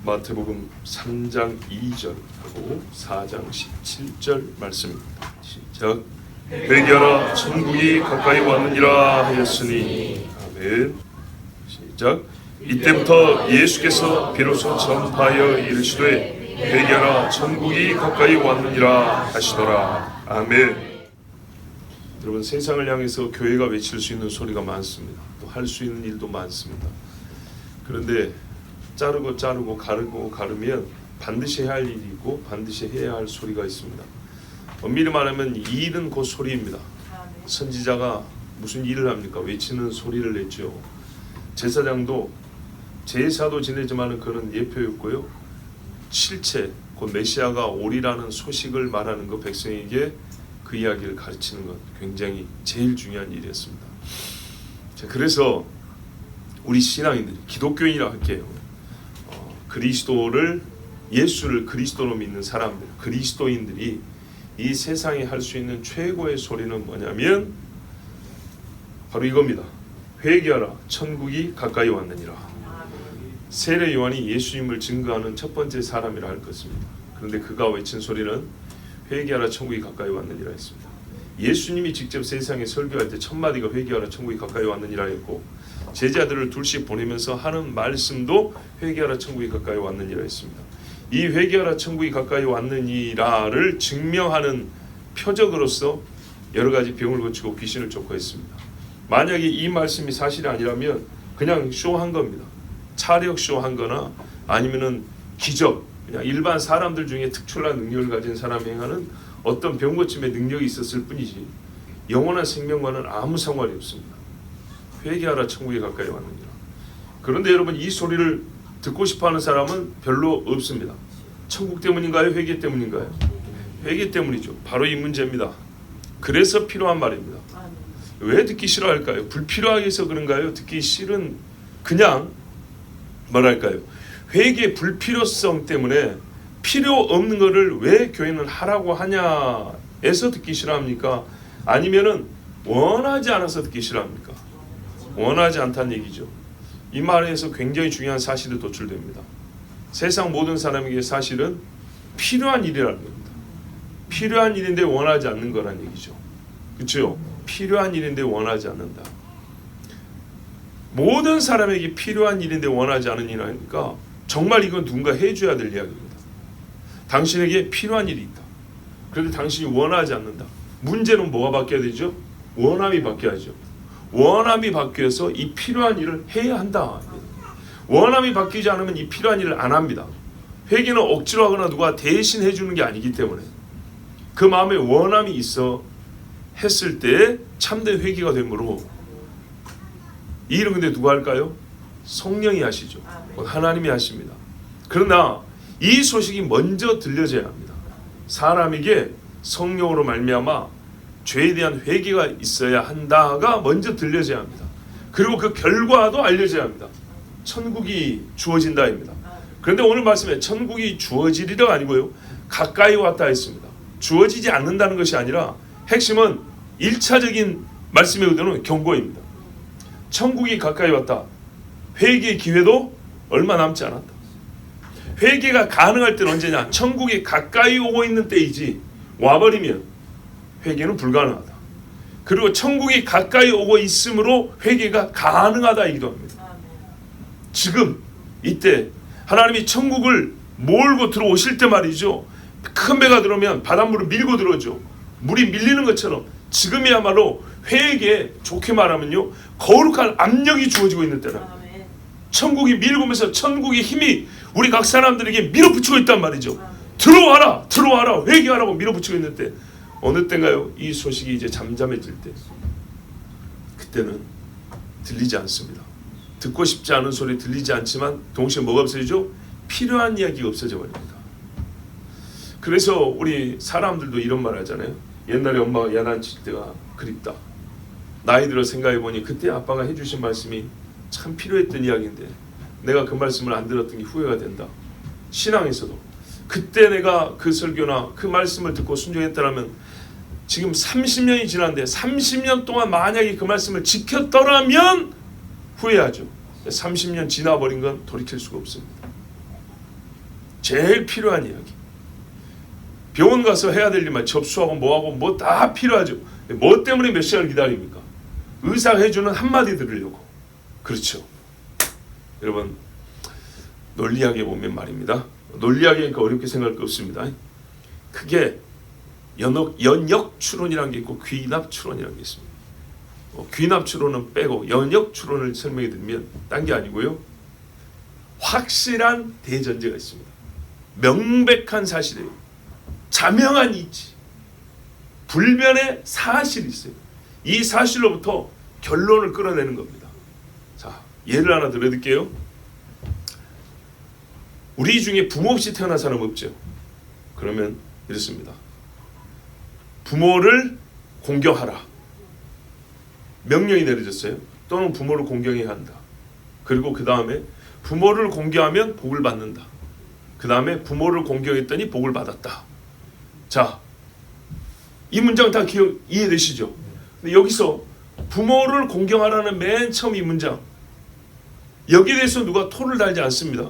마태복음 3장 2절하고 4장 17절 말씀입니다. 시작. 회개하라 천국이 가까이 왔느니라 하였으니. 아멘. 시작. 이때부터 예수께서 비로소 전파하여 이르시되 회개하라 천국이 가까이 왔느니라 하시더라. 아멘. 여러분, 세상을 향해서 교회가 외칠 수 있는 소리가 많습니다. 또 할 수 있는 일도 많습니다. 그런데 자르고 가르면 반드시 해야 할 일이 있고 반드시 해야 할 소리가 있습니다. 엄밀히 말하면 이 일은 곧 소리입니다. 선지자가 무슨 일을 합니까? 외치는 소리를 냈죠. 제사장도 제사도 지내지만 그런 예표였고요. 실체 곧 메시아가 오리라는 소식을 말하는 것, 백성에게 그 이야기를 가르치는 것, 굉장히 제일 중요한 일이었습니다. 자, 그래서 우리 신앙인들, 기독교인이라 할게요. 그리스도를, 예수를 그리스도로 믿는 사람들, 그리스도인들이 이 세상에 할 수 있는 최고의 소리는 뭐냐면 바로 이겁니다. 회개하라 천국이 가까이 왔느니라. 세례 요한이 예수님을 증거하는 첫 번째 사람이라 할 것입니다. 그런데 그가 외친 소리는 회개하라 천국이 가까이 왔느니라 했습니다. 예수님이 직접 세상에 설교할 때 첫 마디가 회개하라 천국이 가까이 왔느니라 했고, 제자들을 둘씩 보내면서 하는 말씀도 회개하라 천국이 가까이 왔느니라 했습니다. 이 회개하라 천국이 가까이 왔느니라를 증명하는 표적으로서 여러 가지 병을 고치고 귀신을 쫓고 했습니다. 만약에 이 말씀이 사실이 아니라면 그냥 쇼한 겁니다. 차력 쇼한 거나 아니면은 기적, 그냥 일반 사람들 중에 특출난 능력을 가진 사람이 행하는 어떤 병 고침의 능력이 있었을 뿐이지 영원한 생명과는 아무 상관이 없습니다. 회개하라 천국이 가까이 왔느니라. 그런데 여러분, 이 소리를 듣고 싶어하는 사람은 별로 없습니다. 천국 때문인가요? 회개 때문인가요? 회개 때문이죠. 바로 이 문제입니다. 그래서 필요한 말입니다. 왜 듣기 싫어할까요? 불필요하게 해서 그런가요? 듣기 싫은, 그냥 뭐랄까요? 회개의 불필요성 때문에 필요 없는 거를 왜 교회는 하라고 하냐에서 듣기 싫어합니까? 아니면은 원하지 않아서 듣기 싫어합니까? 원하지 않다는 얘기죠. 이 말에서 굉장히 중요한 사실이 도출됩니다. 세상 모든 사람에게 사실은 필요한 일이라는 겁니다. 필요한 일인데 원하지 않는 거란 얘기죠. 그렇죠? 필요한 일인데 원하지 않는다. 모든 사람에게 필요한 일인데 원하지 않는 일이니까 정말 이건 누군가 해줘야 될 이야기입니다. 당신에게 필요한 일이 있다. 그런데 당신이 원하지 않는다. 문제는 뭐가 바뀌어야 되죠? 원함이 바뀌어야죠. 원함이 바뀌어서 이 필요한 일을 해야 한다. 원함이 바뀌지 않으면 이 필요한 일을 안 합니다. 회개는 억지로 하거나 누가 대신 해주는 게 아니기 때문에 그 마음에 원함이 있어 했을 때 참된 회개가 되므로, 이 일은 근데 누가 할까요? 성령이 하시죠. 하나님이 하십니다. 그러나 이 소식이 먼저 들려져야 합니다. 사람에게 성령으로 말미암아 죄에 대한 회개가 있어야 한다가 먼저 들려져야 합니다. 그리고 그 결과도 알려져야 합니다. 천국이 주어진다입니다. 그런데 오늘 말씀에 천국이 주어지리가 아니고요, 가까이 왔다 했습니다. 주어지지 않는다는 것이 아니라 핵심은 1차적인 말씀의 의도는 경고입니다. 천국이 가까이 왔다. 회개의 기회도 얼마 남지 않았다. 회개가 가능할 때는 언제냐? 천국이 가까이 오고 있는 때이지, 와버리면 회개는 불가능하다. 그리고 천국이 가까이 오고 있으므로 회개가 가능하다이기도 합니다. 지금 이때 하나님이 천국을 몰고 들어오실 때 말이죠, 큰 배가 들어오면 바닷물을 밀고 들어오죠. 물이 밀리는 것처럼 지금이야말로 회개에, 좋게 말하면요, 거룩한 압력이 주어지고 있는 때랍니다. 천국이 밀고 오면서 천국의 힘이 우리 각 사람들에게 밀어붙이고 있단 말이죠. 들어와라, 들어와라, 회개하라고 밀어붙이고 있는 때, 어느 때인가요? 이 소식이 이제 잠잠해질 때, 그때는 들리지 않습니다. 듣고 싶지 않은 소리 들리지 않지만 동시에 뭐가 없어지죠? 필요한 이야기가 없어져 버립니다. 그래서 우리 사람들도 이런 말 하잖아요. 옛날에 엄마가 야단칠 때가 그립다. 나이 들어 생각해보니 그때 아빠가 해주신 말씀이 참 필요했던 이야기인데 내가 그 말씀을 안 들었던 게 후회가 된다. 신앙에서도 그때 내가 그 설교나 그 말씀을 듣고 순종했다면 지금 30년이 지났는데 30년 동안 만약에 그 말씀을 지켰더라면 후회하죠. 30년 지나버린 건 돌이킬 수가 없습니다. 제일 필요한 이야기. 병원 가서 해야 될 일만 접수하고 뭐하고 뭐 다 필요하죠. 뭐 때문에 몇 시간을 기다립니까? 의사가 해주는 한마디 들으려고. 그렇죠. 여러분, 논리학에 보면 말입니다. 논리학이니까 어렵게 생각할 거 없습니다. 크게 연역 추론이라는 게 있고 귀납 추론이라는 게 있습니다. 귀납 추론은 빼고 연역 추론을 설명해 드리면 딴 게 아니고요. 확실한 대전제가 있습니다. 명백한 사실이에요. 자명한 이치, 불변의 사실이 있어요. 이 사실로부터 결론을 끌어내는 겁니다. 자, 예를 하나 들어드릴게요. 우리 중에 부모 없이 태어난 사람 없죠? 그러면 이렇습니다. 부모를 공경하라. 명령이 내려졌어요. 또는 부모를 공경해야 한다. 그리고 그 다음에 부모를 공경하면 복을 받는다. 그 다음에 부모를 공경했더니 복을 받았다. 자, 이 문장 다 이해되시죠? 근데 여기서 부모를 공경하라는 맨 처음 이 문장, 여기에 대해서 누가 토를 달지 않습니다.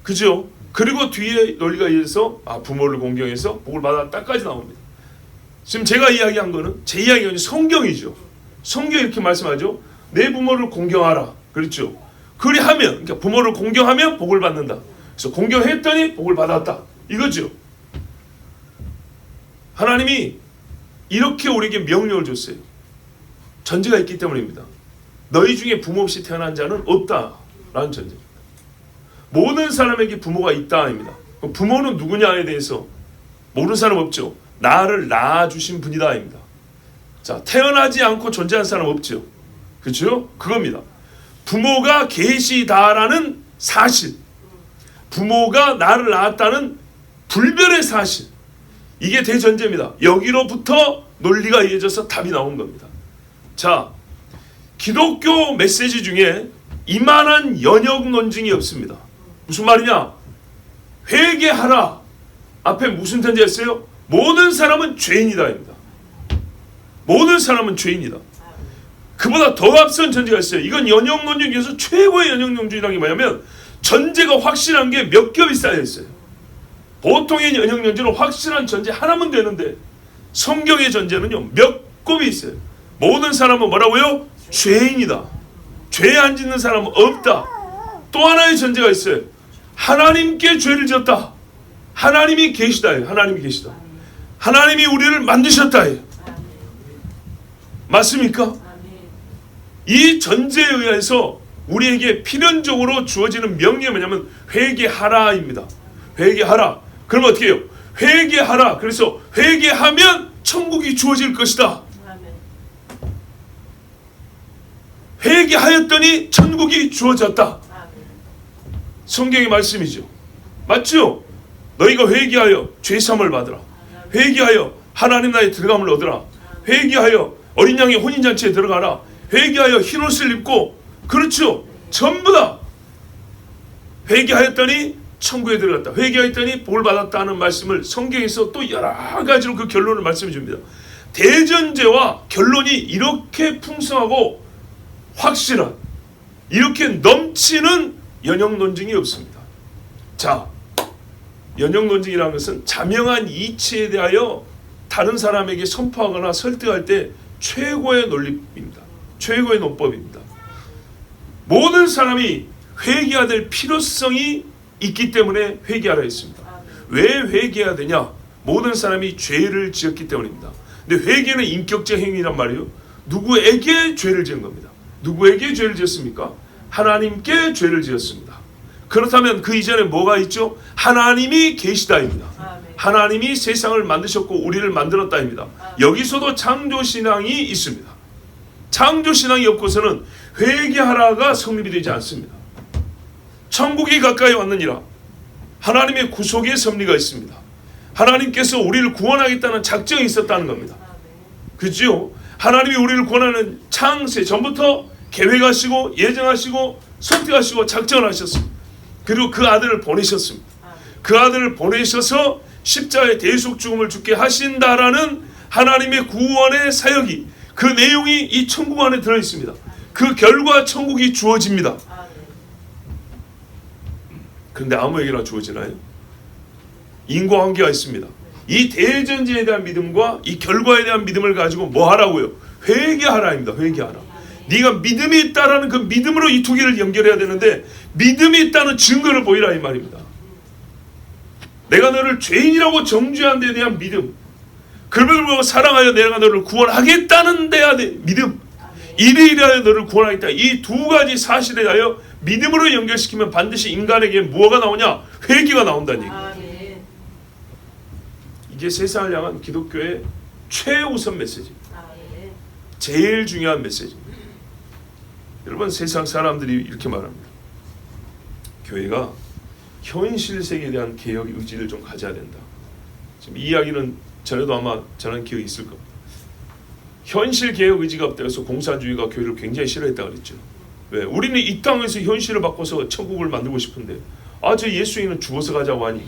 그죠? 그리고 뒤에 논리가 이어서 부모를 공경해서 복을 받았다까지 나옵니다. 지금 제가 이야기한 거는 제 이야기가 아니라 성경이죠. 성경이 이렇게 말씀하죠. 내 부모를 공경하라. 그렇죠? 그리하면, 그러니까 부모를 공경하면 복을 받는다. 그래서 공경했더니 복을 받았다. 이거죠. 하나님이 이렇게 우리에게 명령을 줬어요. 전제가 있기 때문입니다. 너희 중에 부모 없이 태어난 자는 없다라는 전제입니다. 모든 사람에게 부모가 있다입니다. 부모는 누구냐에 대해서 모르는 사람 없죠. 나를 낳아주신 분이다입니다. 자, 태어나지 않고 존재한 사람 없죠. 그렇죠? 그겁니다. 부모가 계시다라는 사실, 부모가 나를 낳았다는 불변의 사실, 이게 대전제입니다. 여기로부터 논리가 이어져서 답이 나온 겁니다. 자, 기독교 메시지 중에 이만한 연역 논증이 없습니다. 무슨 말이냐? 회개하라. 앞에 무슨 전제였어요? 모든 사람은 죄인이다입니다. 모든 사람은 죄인이다. 그보다 더 앞선 전제가 있어요. 이건 연역 논증 중에서 최고의 연역 논증이라는 게 뭐냐면 전제가 확실한 게 몇 겹이 쌓여 있어요. 보통의 연역 논증은 확실한 전제 하나면 되는데 성경의 전제는요 몇 겹이 있어요. 모든 사람은 뭐라고요? 죄인이다. 죄 안 짓는 사람은 없다. 또 하나의 전제가 있어요. 하나님께 죄를 지었다. 하나님이 계시다. 하나님이 계시다. 하나님이 우리를 만드셨다. 맞습니까? 이 전제에 의해서 우리에게 필연적으로 주어지는 명령이 뭐냐면 회개하라입니다. 회개하라. 그럼 어떻게 해요? 회개하라. 그래서 회개하면 천국이 주어질 것이다. 회개하였더니 천국이 주어졌다. 성경의 말씀이죠. 맞죠? 너희가 회개하여 죄사함을 받으라. 회개하여 하나님 나라에 들어감을 얻으라. 회개하여 어린 양의 혼인잔치에 들어가라. 회개하여 흰옷을 입고, 그렇죠? 전부 다 회개하였더니 천국에 들어갔다. 회개하였더니 복을 받았다는 말씀을 성경에서 또 여러 가지로 그 결론을 말씀해 줍니다. 대전제와 결론이 이렇게 풍성하고 확실한, 이렇게 넘치는 연역 논증이 없습니다. 자, 연역 논증이라는 것은 자명한 이치에 대하여 다른 사람에게 선포하거나 설득할 때 최고의 논리입니다. 최고의 논법입니다. 모든 사람이 회개해야 될 필요성이 있기 때문에 회개하라 했습니다. 왜 회개해야 되냐? 모든 사람이 죄를 지었기 때문입니다. 근데 회개는 인격적 행위란 말이에요. 누구에게 죄를 지은 겁니다. 누구에게 죄를 지었습니까? 하나님께 죄를 지었습니다. 그렇다면 그 이전에 뭐가 있죠? 하나님이 계시다입니다. 하나님이 세상을 만드셨고 우리를 만들었다입니다. 여기서도 창조신앙이 있습니다. 창조신앙이 없고서는 회개하라가 성립이 되지 않습니다. 천국이 가까이 왔느니라. 하나님의 구속의 섭리가 있습니다. 하나님께서 우리를 구원하겠다는 작정이 있었다는 겁니다. 그렇죠? 하나님이 우리를 구원하는 창세 전부터 계획하시고 예정하시고 선택하시고 작정을 하셨습니다. 그리고 그 아들을 보내셨습니다. 그 아들을 보내셔서 십자가의 대속 죽음을 죽게 하신다라는 하나님의 구원의 사역이, 그 내용이 이 천국 안에 들어있습니다. 그 결과 천국이 주어집니다. 그런데 아무에게나 주어지나요? 인과관계가 있습니다. 이 대전제에 대한 믿음과 이 결과에 대한 믿음을 가지고 뭐 하라고요? 회개하라입니다. 회개하라. 네가 믿음이 있다라는 그 믿음으로 이 두 개를 연결해야 되는데 믿음이 있다는 증거를 보이라 이 말입니다. 내가 너를 죄인이라고 정죄한 데 대한 믿음, 그럼에도 불구하고 사랑하여 내가 너를 구원하겠다는 데에 대한 믿음, 이래 하여 너를 구원하겠다. 이 두 가지 사실에 대하여 믿음으로 연결시키면 반드시 인간에게 무엇가 나오냐? 회개가 나온다는 얘기예요. 이게 세상을 향한 기독교의 최우선 메시지입니다. 제일 중요한 메시지입니다. 여러분, 세상 사람들이 이렇게 말합니다. 교회가 현실 세계에 대한 개혁 의지를 좀 가져야 된다. 지금 이 이야기는 전에도 아마 전한 기억이 있을 겁니다. 현실 개혁 의지가 없다 해서 공산주의가 교회를 굉장히 싫어했다 그랬죠. 왜? 우리는 이 땅에서 현실을 바꿔서 천국을 만들고 싶은데 저 예수님은 죽어서 가자고 하니.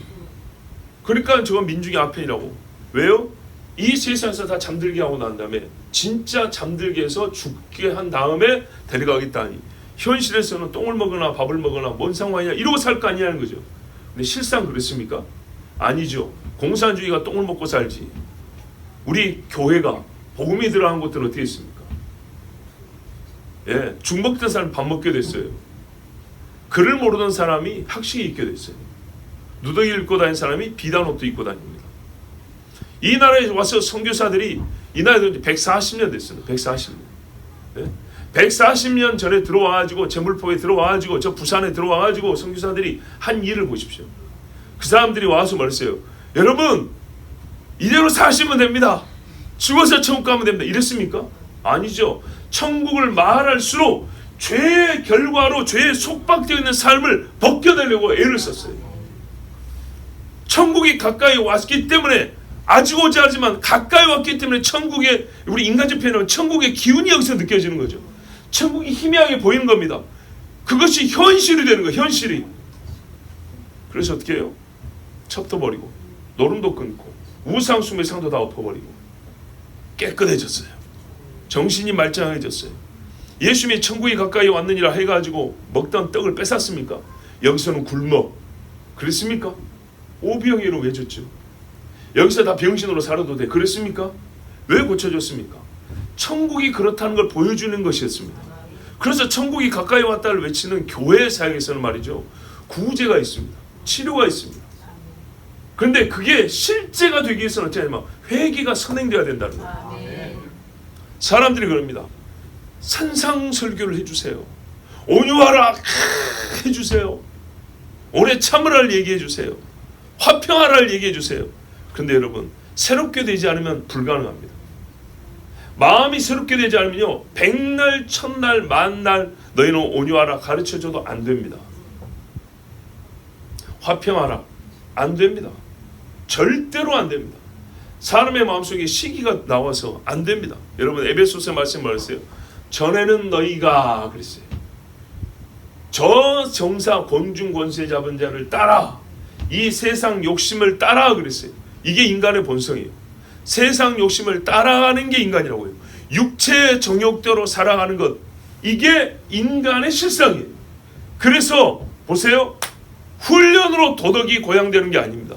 그러니까 저건 민중의 아편이라고. 왜요? 이 세상에서 다 잠들게 하고 난 다음에 진짜 잠들게 해서 죽게 한 다음에 데려가겠다 하니, 현실에서는 똥을 먹거나 밥을 먹거나 뭔 상관이냐 이러고 살 거 아니냐는 거죠. 근데 실상 그렇습니까? 아니죠. 공산주의가 똥을 먹고 살지. 우리 교회가 복음이 들어간 것들은 어떻게 했습니까? 예, 죽 먹던 사람이 밥 먹게 됐어요. 글을 모르던 사람이 학식이 있게 됐어요. 누더기를 입고 다니는 사람이 비단 옷도 입고 다닙니다. 이 나라에 와서 선교사들이 이 나라에도 140년 됐어요. 140년. 예? 140년 전에 들어와가지고 제물포에 들어와가지고 저 부산에 들어와가지고 선교사들이 한 일을 보십시오. 그 사람들이 와서 말했어요. 여러분, 이대로 사시면 됩니다. 죽어서 천국 가면 됩니다. 이랬습니까? 아니죠. 천국을 말할수록 죄의 결과로 죄에 속박되어 있는 삶을 벗겨내려고 애를 썼어요. 천국이 가까이 왔기 때문에, 아직 오지 않지만 가까이 왔기 때문에 천국의, 우리 인간적 표현하면 천국의 기운이 여기서 느껴지는 거죠. 천국이 희미하게 보이는 겁니다. 그것이 현실이 되는 거예요. 현실이. 그래서 어떻게 해요? 첩도 버리고 노름도 끊고 우상숭배 상도 다 엎어버리고 깨끗해졌어요. 정신이 말짱해졌어요. 예수님이 천국이 가까이 왔느니라 해가지고 먹던 떡을 뺏었습니까? 여기서는 굶어. 그랬습니까? 오병이어로 왜 줬죠? 여기서 다 병신으로 살아도 돼. 그랬습니까? 왜 고쳐줬습니까? 천국이 그렇다는 걸 보여주는 것이었습니다. 그래서 천국이 가까이 왔다를 외치는 교회 사역에서는 말이죠, 구제가 있습니다. 치료가 있습니다. 그런데 그게 실제가 되기 위해서는 어떻게 하냐면 회개가 선행되어야 된다는 거예요. 사람들이 그럽니다. 산상설교를 해주세요. 온유하라 해주세요. 오래 참으라를 얘기해 주세요. 화평하라를 얘기해 주세요. 그런데 여러분, 새롭게 되지 않으면 불가능합니다. 마음이 새롭게 되지 않으면요, 백날 천날 만날 너희는 온유하라 가르쳐줘도 안 됩니다. 화평하라 안 됩니다. 절대로 안 됩니다. 사람의 마음속에 시기가 나와서 안 됩니다. 여러분, 에베소서 말씀 말했어요. 전에는 너희가 그랬어요. 저 정사 권중 권세 잡은 자를 따라, 이 세상 욕심을 따라 그랬어요. 이게 인간의 본성이에요. 세상 욕심을 따라가는 게 인간이라고 해요. 육체의 정욕대로 살아가는 것, 이게 인간의 실상이에요. 그래서 보세요. 훈련으로 도덕이 고양되는 게 아닙니다.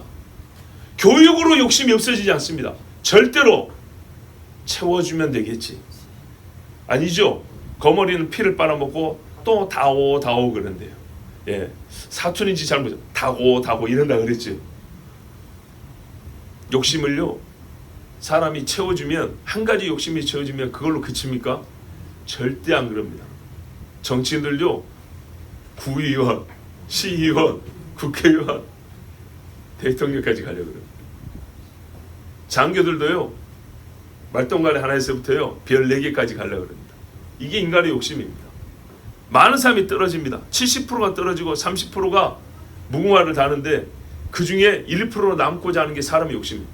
교육으로 욕심이 없어지지 않습니다. 절대로 채워주면 되겠지. 아니죠. 거머리는 피를 빨아먹고 또 다오 그런데요. 예, 사투리인지 잘 모르죠. 다고 이런다 그랬죠. 욕심을요, 사람이 채워주면, 한 가지 욕심이 채워지면 그걸로 그칩니까? 절대 안 그럽니다. 정치인들요, 구의원, 시의원, 국회의원, 대통령까지 가려고 그래요. 장교들도요, 말동간에 하나에서부터요, 별 4개까지 가려고 그럽니다. 이게 인간의 욕심입니다. 많은 사람이 떨어집니다. 70%가 떨어지고 30%가 무궁화를 다는데 그 중에 1%로 남고자 하는 게 사람의 욕심입니다.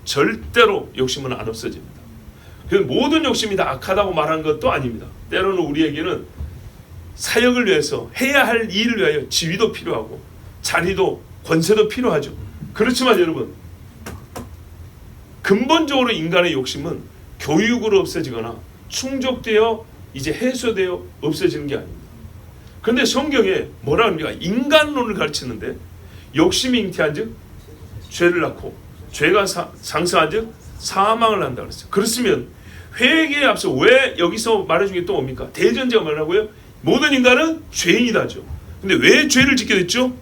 절대로 욕심은 안 없어집니다. 그래서 모든 욕심이 다 악하다고 말하는 것도 아닙니다. 때로는 우리에게는 사역을 위해서, 해야 할 일을 위하여 지위도 필요하고 자리도 권세도 필요하죠. 그렇지만 여러분, 근본적으로 인간의 욕심은 교육으로 없어지거나 충족되어 이제 해소되어 없어지는 게 아닙니다. 그런데 성경에 뭐라 합니까? 인간론을 가르치는데 욕심이 잉태한 즉 죄를 낳고 죄가 상승한즉 사망을 한다 그랬어요. 그렇으면 회개에 앞서 왜 여기서 말해준 게 또 뭡니까? 대전제가 뭐라고요? 모든 인간은 죄인이다죠. 근데 왜 죄를 짓게 됐죠?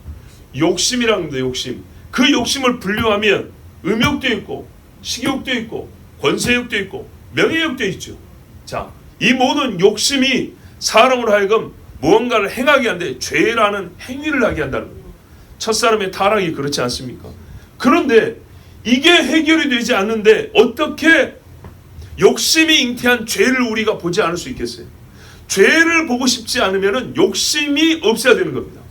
욕심이라는 겁니다. 욕심. 그 욕심을 분류하면 음욕도 있고 식욕도 있고 권세욕도 있고 명예욕도 있죠. 자, 이 모든 욕심이 사람으로 하여금 무언가를 행하게 하는데 죄라는 행위를 하게 한다는 거예요. 첫사람의 타락이 그렇지 않습니까? 그런데 이게 해결이 되지 않는데 어떻게 욕심이 잉태한 죄를 우리가 보지 않을 수 있겠어요? 죄를 보고 싶지 않으면 욕심이 없어야 되는 겁니다.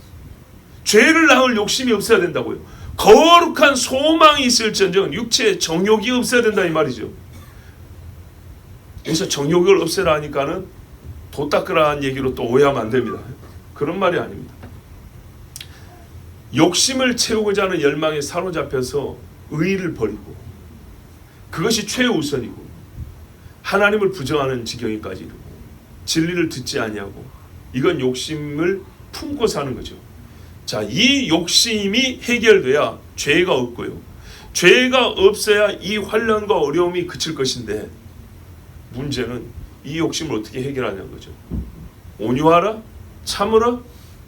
죄를 낳을 욕심이 없어야 된다고요. 거룩한 소망이 있을지언정 육체의 정욕이 없어야 된다 이 말이죠. 그래서 정욕을 없애라 하니까는 도 닦으라는 얘기로 또 오해하면 안 됩니다. 그런 말이 아닙니다. 욕심을 채우고자 하는 열망에 사로잡혀서 의의를 버리고 그것이 최우선이고 하나님을 부정하는 지경에까지 이르고 진리를 듣지 아니하고 이건 욕심을 품고 사는 거죠. 자, 이 욕심이 해결돼야 죄가 없고요. 죄가 없어야 이 환난과 어려움이 그칠 것인데 문제는 이 욕심을 어떻게 해결하냐는 거죠. 온유하라, 참으라,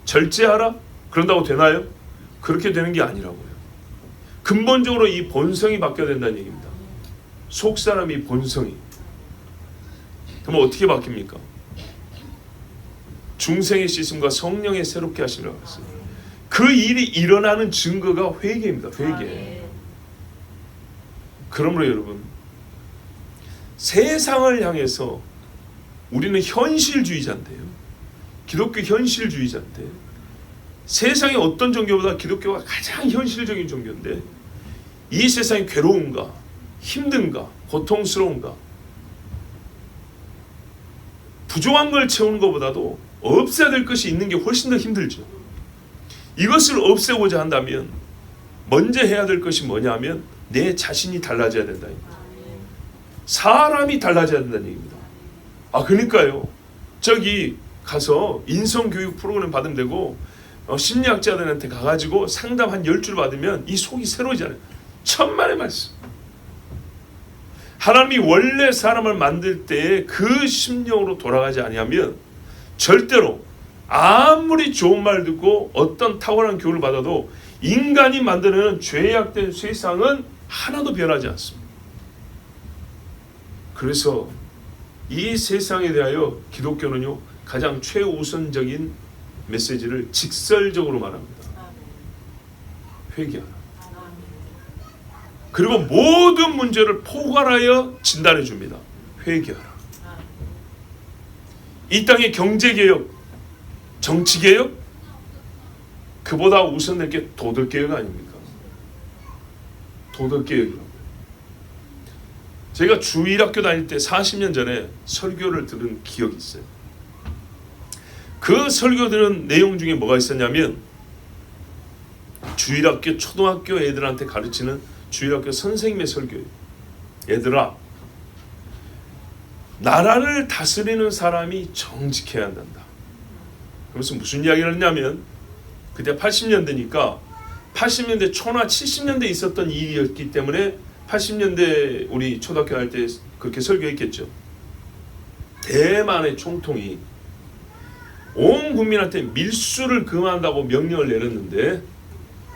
절제하라 그런다고 되나요? 그렇게 되는 게 아니라고요. 근본적으로 이 본성이 바뀌어야 된다는 얘기입니다. 속사람이 본성이. 그러면 어떻게 바뀝니까? 중생의 씻음과 성령의 새롭게 하시라고 했어요. 그 일이 일어나는 증거가 회개입니다. 회개. 그러므로 여러분 세상을 향해서 우리는 현실주의자인데요. 기독교 현실주의자인데 세상의 어떤 종교보다 기독교가 가장 현실적인 종교인데 이 세상이 괴로운가 힘든가 고통스러운가 부족한 걸 채우는 것보다도 없애야 될 것이 있는 게 훨씬 더 힘들죠. 이것을 없애고자 한다면 먼저 해야 될 것이 뭐냐면 내 자신이 달라져야 된다. 사람이 달라져야 된다는 얘기입니다. 그러니까요. 저기 가서 인성교육 프로그램 받으면 되고 심리학자들한테 가가지고 상담 한 10줄 받으면 이 속이 새로워지잖아요. 천만의 말씀. 하나님이 원래 사람을 만들 때 그 심령으로 돌아가지 아니하면 절대로 아무리 좋은 말 듣고 어떤 탁월한 교육을 받아도 인간이 만드는 죄악된 세상은 하나도 변하지 않습니다. 그래서 이 세상에 대하여 기독교는요 가장 최우선적인 메시지를 직설적으로 말합니다. 회개하라. 그리고 모든 문제를 포괄하여 진단해 줍니다. 회개하라. 이 땅의 경제개혁, 정치개혁 그보다 우선될 게 도덕개혁 아닙니까? 도덕개혁이라고. 제가 주일학교 다닐 때 40년 전에 설교를 들은 기억이 있어요. 그 설교 들은 내용 중에 뭐가 있었냐면 주일학교 초등학교 애들한테 가르치는 주일학교 선생님의 설교예요. 얘들아, 나라를 다스리는 사람이 정직해야 한단다. 그래서 무슨 이야기를 했냐면 그때 80년대니까 80년대 초나 70년대 있었던 일이었기 때문에 80년대 우리 초등학교 할 때 그렇게 설교했겠죠. 대만의 총통이 온 국민한테 밀수를 금한다고 명령을 내렸는데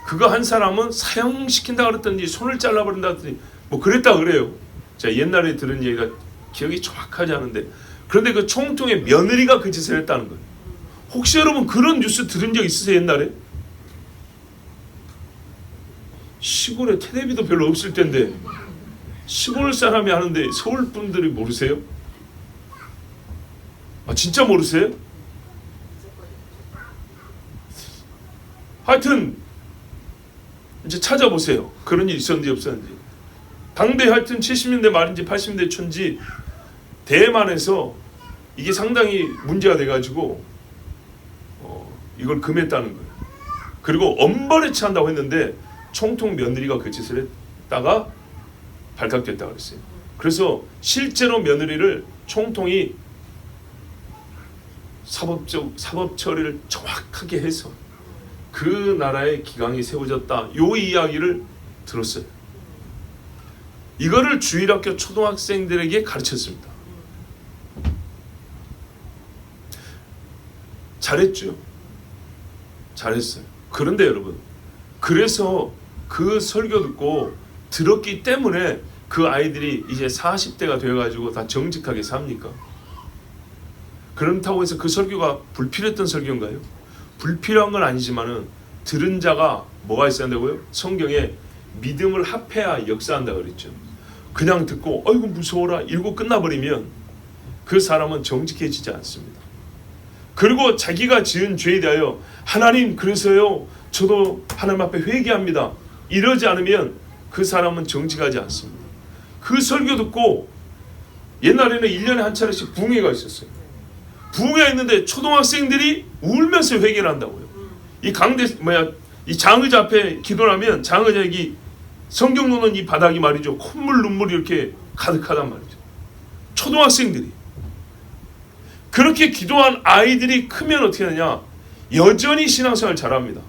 그거 한 사람은 사형시킨다 그랬더니 손을 잘라버린다 그랬더니 뭐 그랬다 그래요. 제가 옛날에 들은 얘기가 기억이 정확하지 않은데 그런데 그 총통의 며느리가 그 짓을 했다는 거예요. 혹시 여러분 그런 뉴스 들은 적 있으세요? 옛날에? 시골에 텔레비도 별로 없을 텐데 시골 사람이 하는데 서울 분들이 모르세요? 진짜 모르세요? 하여튼 이제 찾아보세요. 그런 일 있었는지 없었는지. 당대 하여튼 70년대 말인지 80년대 초인지 대만에서 이게 상당히 문제가 돼가지고 이걸 금했다는 거예요. 그리고 엄벌에 처한다고 했는데 총통 며느리가 그 짓을 했다가 발각됐다고 그랬어요. 그래서 실제로 며느리를 총통이 사법 처리를 정확하게 해서 그 나라의 기강이 세워졌다. 요 이야기를 들었어요. 이거를 주일학교 초등학생들에게 가르쳤습니다. 잘했죠. 잘했어요. 그런데 여러분, 그래서 그 설교 듣고 들었기 때문에 그 아이들이 이제 40대가 되어가지고 다 정직하게 삽니까? 그렇다고 해서 그 설교가 불필요했던 설교인가요? 불필요한 건 아니지만은 들은 자가 뭐가 있어야 한다고요? 성경에 믿음을 합해야 역사한다 그랬죠. 그냥 듣고 어이구 무서워라 이러고 끝나버리면 그 사람은 정직해지지 않습니다. 그리고 자기가 지은 죄에 대하여 하나님 그래서요 저도 하나님 앞에 회개합니다 이러지 않으면 그 사람은 정직하지 않습니다. 그 설교 듣고 옛날에는 1년에 한 차례씩 부흥회가 있었어요. 부흥회가 있는데 초등학생들이 울면서 회개를 한다고요. 이 이 장의자 앞에 기도를 하면 장의자 여기 성경 놓는 이 바닥이 말이죠. 콧물 눈물이 이렇게 가득하단 말이죠. 초등학생들이. 그렇게 기도한 아이들이 크면 어떻게 하느냐? 여전히 신앙생활 잘합니다.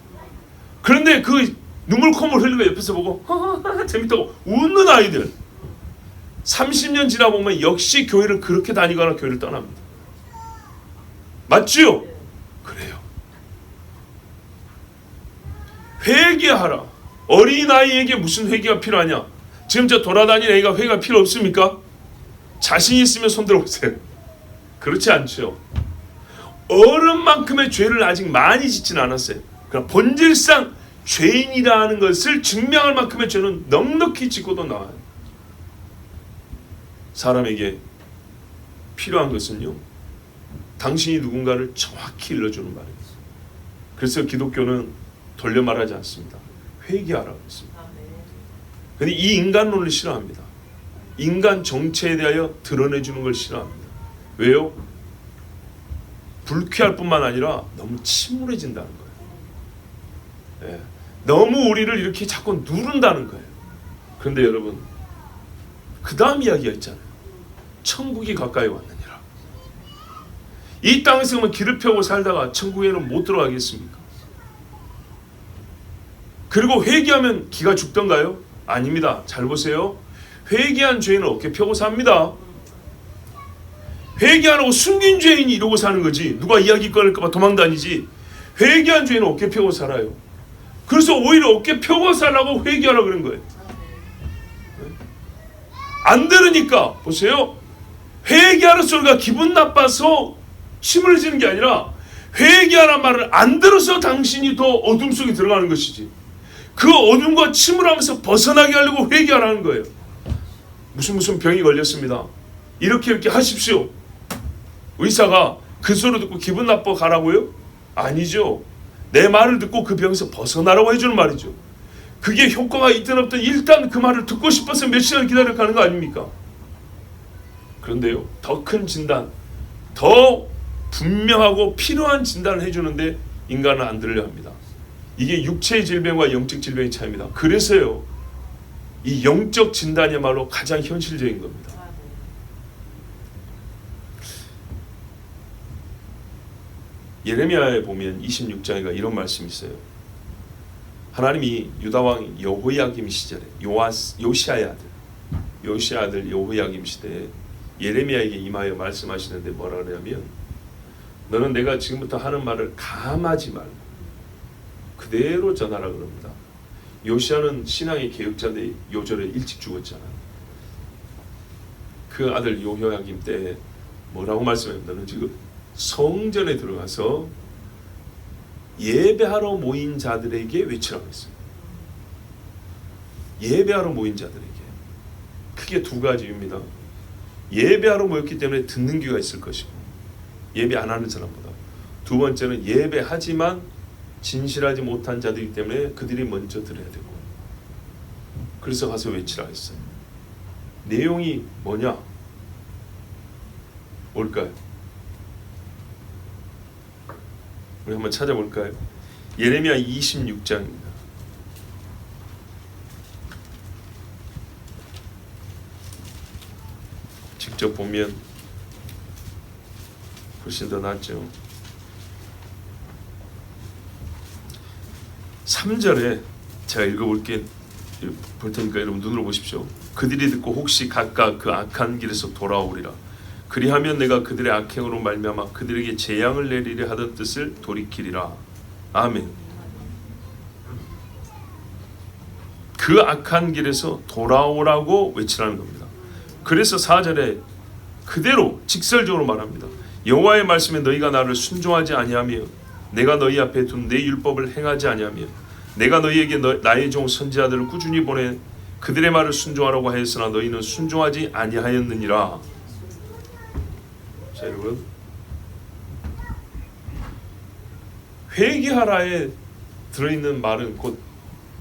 그런데 그 눈물 콧물 흘리고 옆에서 보고 재밌다고 웃는 아이들 30년 지나 보면 역시 교회를 그렇게 다니거나 교회를 떠납니다. 맞죠? 그래요. 회개하라. 어린아이에게 무슨 회개가 필요하냐? 지금 저 돌아다니는 애가 회개가 필요 없습니까? 자신 있으면 손 들어보세요. 그렇지 않죠. 어른만큼의 죄를 아직 많이 짓지는 않았어요. 그러나 본질상 죄인이라는 것을 증명할 만큼의 죄는 넉넉히 짓고도 나와요. 사람에게 필요한 것은요, 당신이 누군가를 정확히 일러주는 말입니다. 그래서 기독교는 돌려 말하지 않습니다. 회개하라고 했습니다. 그런데 이 인간론을 싫어합니다. 인간 정체에 대하여 드러내주는 걸 싫어합니다. 왜요? 불쾌할 뿐만 아니라 너무 침울해진다는 거예요. 예. 너무 우리를 이렇게 자꾸 누른다는 거예요. 그런데 여러분, 그 다음 이야기가 있잖아요. 천국이 가까이 왔느니라. 이 땅에서만 기를 펴고 살다가 천국에는 못 들어가겠습니까? 그리고 회개하면 기가 죽던가요? 아닙니다. 잘 보세요. 회개한 죄인은 어깨 펴고 삽니다. 회개 안 하고 숨긴 죄인이 이러고 사는 거지. 누가 이야기 꺼낼까 봐 도망다니지. 회개한 죄인은 어깨 펴고 살아요. 그래서 오히려 어깨 펴고 살라고 회개하라고 그런 거예요. 안 들으니까 보세요. 회개하는 소리가 기분 나빠서 침을 흘리는 게 아니라 회개하라는 말을 안 들어서 당신이 더 어둠 속에 들어가는 것이지. 그 어둠과 침울하면서 벗어나게 하려고 회개하라는 거예요. 무슨 병이 걸렸습니다. 이렇게 하십시오. 의사가 그 소리 듣고 기분 나빠 가라고요? 아니죠. 내 말을 듣고 그 병에서 벗어나라고 해주는 말이죠. 그게 효과가 있든 없든 일단 그 말을 듣고 싶어서 몇 시간 기다려 가는 거 아닙니까? 그런데요, 더 큰 진단, 더 분명하고 필요한 진단을 해주는데 인간은 안 들으려 합니다. 이게 육체의 질병과 영적 질병의 차이입니다. 그래서요, 이 영적 진단이야말로 가장 현실적인 겁니다. 예레미야에 보면 26장에 이런 말씀이 있어요. 하나님이 유다왕 여호야김 시절에 요시아의 아들 여호야김 시대에 예레미야에게 임하여 말씀하시는데 뭐라 그러냐면, 너는 내가 지금부터 하는 말을 감하지 말고 그대로 전하라 그럽니다. 요시아는 신앙의 개혁자인데 요절에 일찍 죽었잖아요. 그 아들 여호야김 때 뭐라고 말씀합니다. 너는 지금 성전에 들어가서 예배하러 모인 자들에게 외치라고 했어요. 예배하러 모인 자들에게. 크게 두 가지입니다. 예배하러 모였기 때문에 듣는 귀가 있을 것이고, 예배 안 하는 사람보다. 두 번째는 예배하지만 진실하지 못한 자들이기 때문에 그들이 먼저 들어야 되고, 그래서 가서 외치라 했어요. 내용이 뭐냐? 뭘까요? 우리 한번 찾아볼까요? 예레미야 26장입니다. 직접 보면 훨씬 더 낫죠. 3절에 제가 읽어볼게요. 볼 테니까 여러분 눈으로 보십시오. 그들이 듣고 혹시 각각 그 악한 길에서 돌아오리라. 그리하면 내가 그들의 악행으로 말미암아 그들에게 재앙을 내리려 하던 뜻을 돌이키리라. 아멘. 그 악한 길에서 돌아오라고 외치라는 겁니다. 그래서 4절에 그대로 직설적으로 말합니다. 여호와의 말씀에 너희가 나를 순종하지 아니하며 내가 너희 앞에 둔 내 율법을 행하지 아니하며 내가 너희에게 나의 종 선지자들을 꾸준히 보내 그들의 말을 순종하라고 하였으나 너희는 순종하지 아니하였느니라. 자, 여러분, 회개하라에 들어있는 말은 곧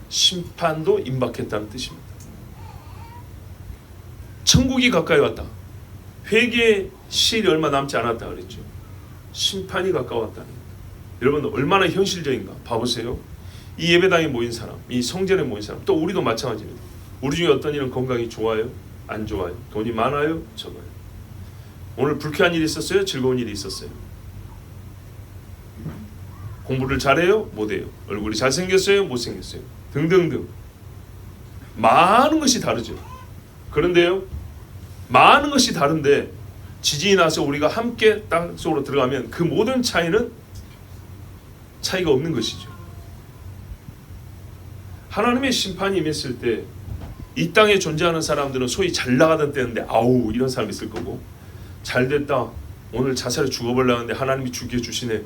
심판도 임박했다는 뜻입니다. 천국이 가까이 왔다. 회개의 시일이 얼마 남지 않았다 그랬죠. 심판이 가까웠다는 겁니다. 여러분, 얼마나 현실적인가 봐보세요. 이 예배당에 모인 사람, 이 성전에 모인 사람, 또 우리도 마찬가지입니다. 우리 중에 어떤 이는 건강이 좋아요? 안 좋아요? 돈이 많아요? 적어요? 오늘 불쾌한 일이 있었어요? 즐거운 일이 있었어요? 공부를 잘해요? 못해요? 얼굴이 잘생겼어요? 못생겼어요? 등등등 많은 것이 다르죠. 그런데요, 많은 것이 다른데 지진이 나서 우리가 함께 땅속으로 들어가면 그 모든 차이는 차이가 없는 것이죠. 하나님의 심판이 임했을 때 이 땅에 존재하는 사람들은 소위 잘 나가던 때인데 아우 이런 사람이 있을 거고, 잘됐다 오늘 자살해 죽어버리려는데 하나님이 죽여주시네,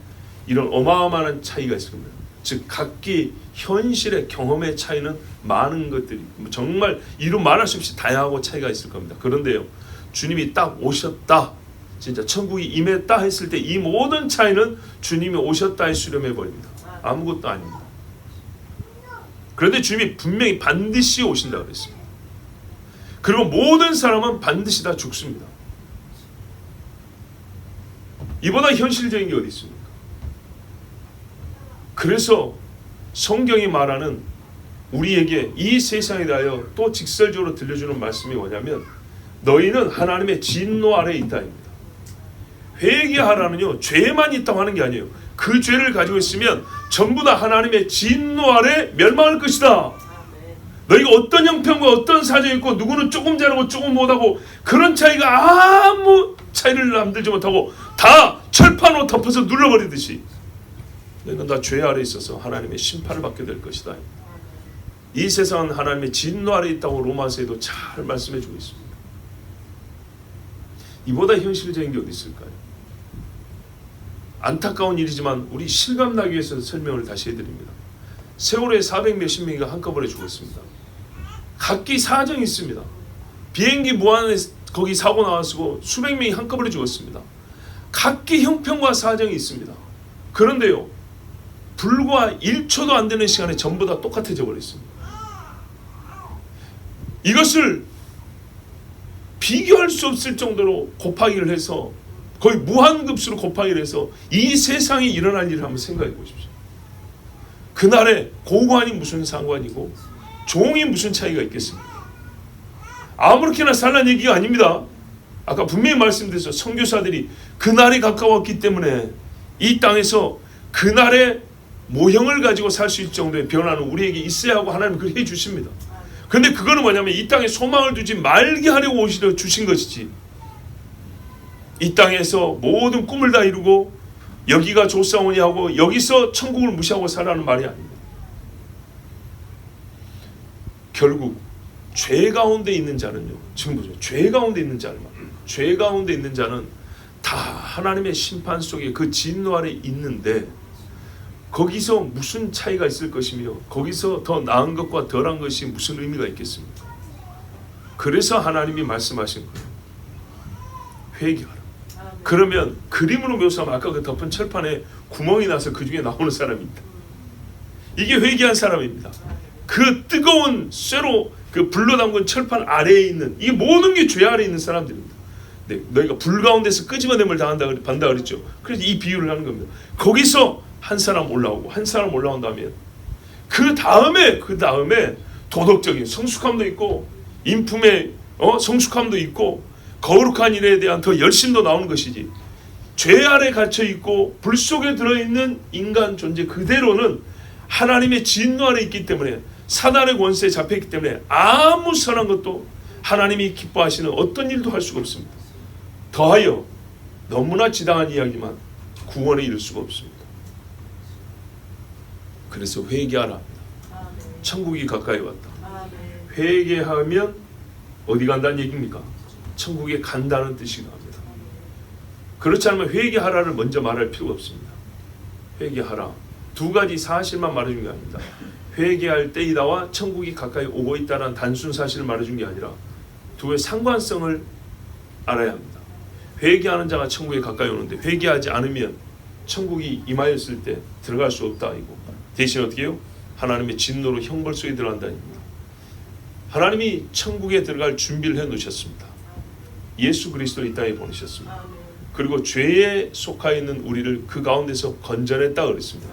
이런 어마어마한 차이가 있을 겁니다. 즉 각기 현실의 경험의 차이는 많은 것들이 정말 이루 말할 수 없이 다양하고 차이가 있을 겁니다. 그런데요, 주님이 딱 오셨다, 진짜 천국이 임했다 했을 때 이 모든 차이는 주님이 오셨다에 수렴해 버립니다. 아무것도 아닙니다. 그런데 주님이 분명히 반드시 오신다 그랬습니다. 그리고 모든 사람은 반드시 다 죽습니다. 이보다 현실적인 게 어디 있습니까? 그래서 성경이 말하는 우리에게 이 세상에 대하여 또 직설적으로 들려주는 말씀이 뭐냐면 너희는 하나님의 진노 아래에 있다입니다. 회개하라는요, 죄만 있다고 하는 게 아니에요. 그 죄를 가지고 있으면 전부 다 하나님의 진노 아래 멸망할 것이다. 너희가 어떤 형편과 어떤 사정이 있고 누구는 조금 잘하고 조금 못하고 그런 차이가 아무 차이를 남들지 못하고 다 철판으로 덮어서 눌러버리듯이 너희는 다 죄 아래 있어서 하나님의 심판을 받게 될 것이다. 이 세상은 하나님의 진노 아래 있다고 로마서에도 잘 말씀해 주고 있습니다. 이보다 현실적인 게 어디 있을까요? 안타까운 일이지만 우리 실감나기 위해서 설명을 다시 해드립니다. 세월호에 400 몇십 명이 한꺼번에 죽었습니다. 각기 사정이 있습니다. 비행기 무한에 거기 사고 나왔고 수백 명이 한꺼번에 죽었습니다. 각기 형편과 사정이 있습니다. 그런데요, 불과 1초도 안 되는 시간에 전부 다 똑같아져 버렸습니다. 이것을 비교할 수 없을 정도로 곱하기를 해서 거의 무한급수로 곱하기를 해서 이 세상에 일어날 일을 한번 생각해 보십시오. 그날에 고관이 무슨 상관이고 종이 무슨 차이가 있겠습니까? 아무렇게나 살란 얘기가 아닙니다. 아까 분명히 말씀드렸죠. 선교사들이 그날이 가까웠기 때문에 이 땅에서 그날의 모형을 가지고 살 수 있을 정도의 변화는 우리에게 있어야 하고 하나님은 그렇게 해주십니다. 그런데 그거는 뭐냐면 이 땅에 소망을 두지 말게 하려고 오시려 주신 것이지, 이 땅에서 모든 꿈을 다 이루고 여기가 좋사오니 하고 여기서 천국을 무시하고 살라는 말이 아닙니다. 결국 죄 가운데 있는 자는요, 지금 보죠. 죄 가운데 있는 자는 죄 가운데 있는 자는 다 하나님의 심판 속에 그 진노 아래 있는데 거기서 무슨 차이가 있을 것이며 거기서 더 나은 것과 덜한 것이 무슨 의미가 있겠습니까? 그래서 하나님이 말씀하신 거예요. 회개하라. 그러면 그림으로 묘사하면 아까 그 덮은 철판에 구멍이 나서 그 중에 나오는 사람입니다. 이게 회개한 사람입니다. 그 뜨거운 쇠로 그 불로 담근 철판 아래에 있는, 이게 모든 게 죄 아래에 있는 사람들입니다. 네, 너희가 불 가운데서 끄집어냄을 받는다 그랬죠. 그래서 이 비유를 하는 겁니다. 거기서 한 사람 올라오고 한 사람 올라온다면 그 다음에 도덕적인 성숙함도 있고 인품의 성숙함도 있고 거룩한 일에 대한 더 열심도 나오는 것이지, 죄 아래 갇혀 있고 불 속에 들어있는 인간 존재 그대로는 하나님의 진노 안에 있기 때문에, 사단의 권세에 잡혀있기 때문에 아무 선한 것도, 하나님이 기뻐하시는 어떤 일도 할 수가 없습니다. 더하여 너무나 지당한 이야기만 구원에 이를 수가 없습니다. 그래서 회개하라 합니다. 천국이 가까이 왔다. 회개하면 어디 간다는 얘기입니까? 천국에 간다는 뜻이 나옵니다. 그렇지 않으면 회개하라를 먼저 말할 필요가 없습니다. 회개하라. 두 가지 사실만 말해준 게 아닙니다. 회개할 때이다와 천국이 가까이 오고 있다는 단순 사실을 말해준 게 아니라 두의 상관성을 알아야 합니다. 회개하는 자가 천국에 가까이 오는데, 회개하지 않으면 천국이 임하였을 때 들어갈 수 없다 이고, 대신 어떻게 해요? 하나님의 진노로 형벌 속에 들어간다입니다. 하나님이 천국에 들어갈 준비를 해 놓으셨습니다. 예수 그리스도를 이 땅에 보내셨습니다. 그리고 죄에 속하 있는 우리를 그 가운데서 건져냈다 그랬습니다.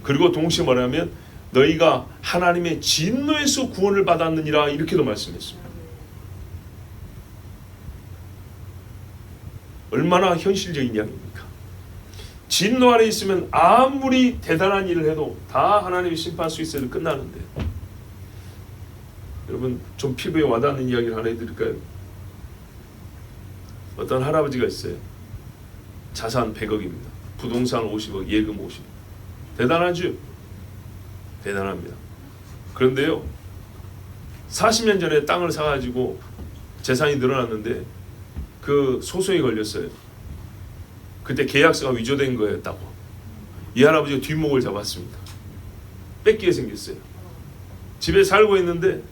그리고 동시에 뭐냐면 너희가 하나님의 진노에서 구원을 받았느니라, 이렇게도 말씀했습니다. 얼마나 현실적인 이야기입니까? 진노 아래 있으면 아무리 대단한 일을 해도 다 하나님의 심판 속에서 끝나는데, 여러분 좀 피부에 와닿는 이야기를 하나 해드릴까요? 어떤 할아버지가 있어요. 자산 100억입니다. 부동산 50억, 예금 50억. 대단하죠? 대단합니다. 그런데요, 40년 전에 땅을 사가지고 재산이 늘어났는데 그 소송이 걸렸어요. 그때 계약서가 위조된 거였다고. 이 할아버지가 뒷목을 잡았습니다. 뺏기게 생겼어요. 집에 살고 있는데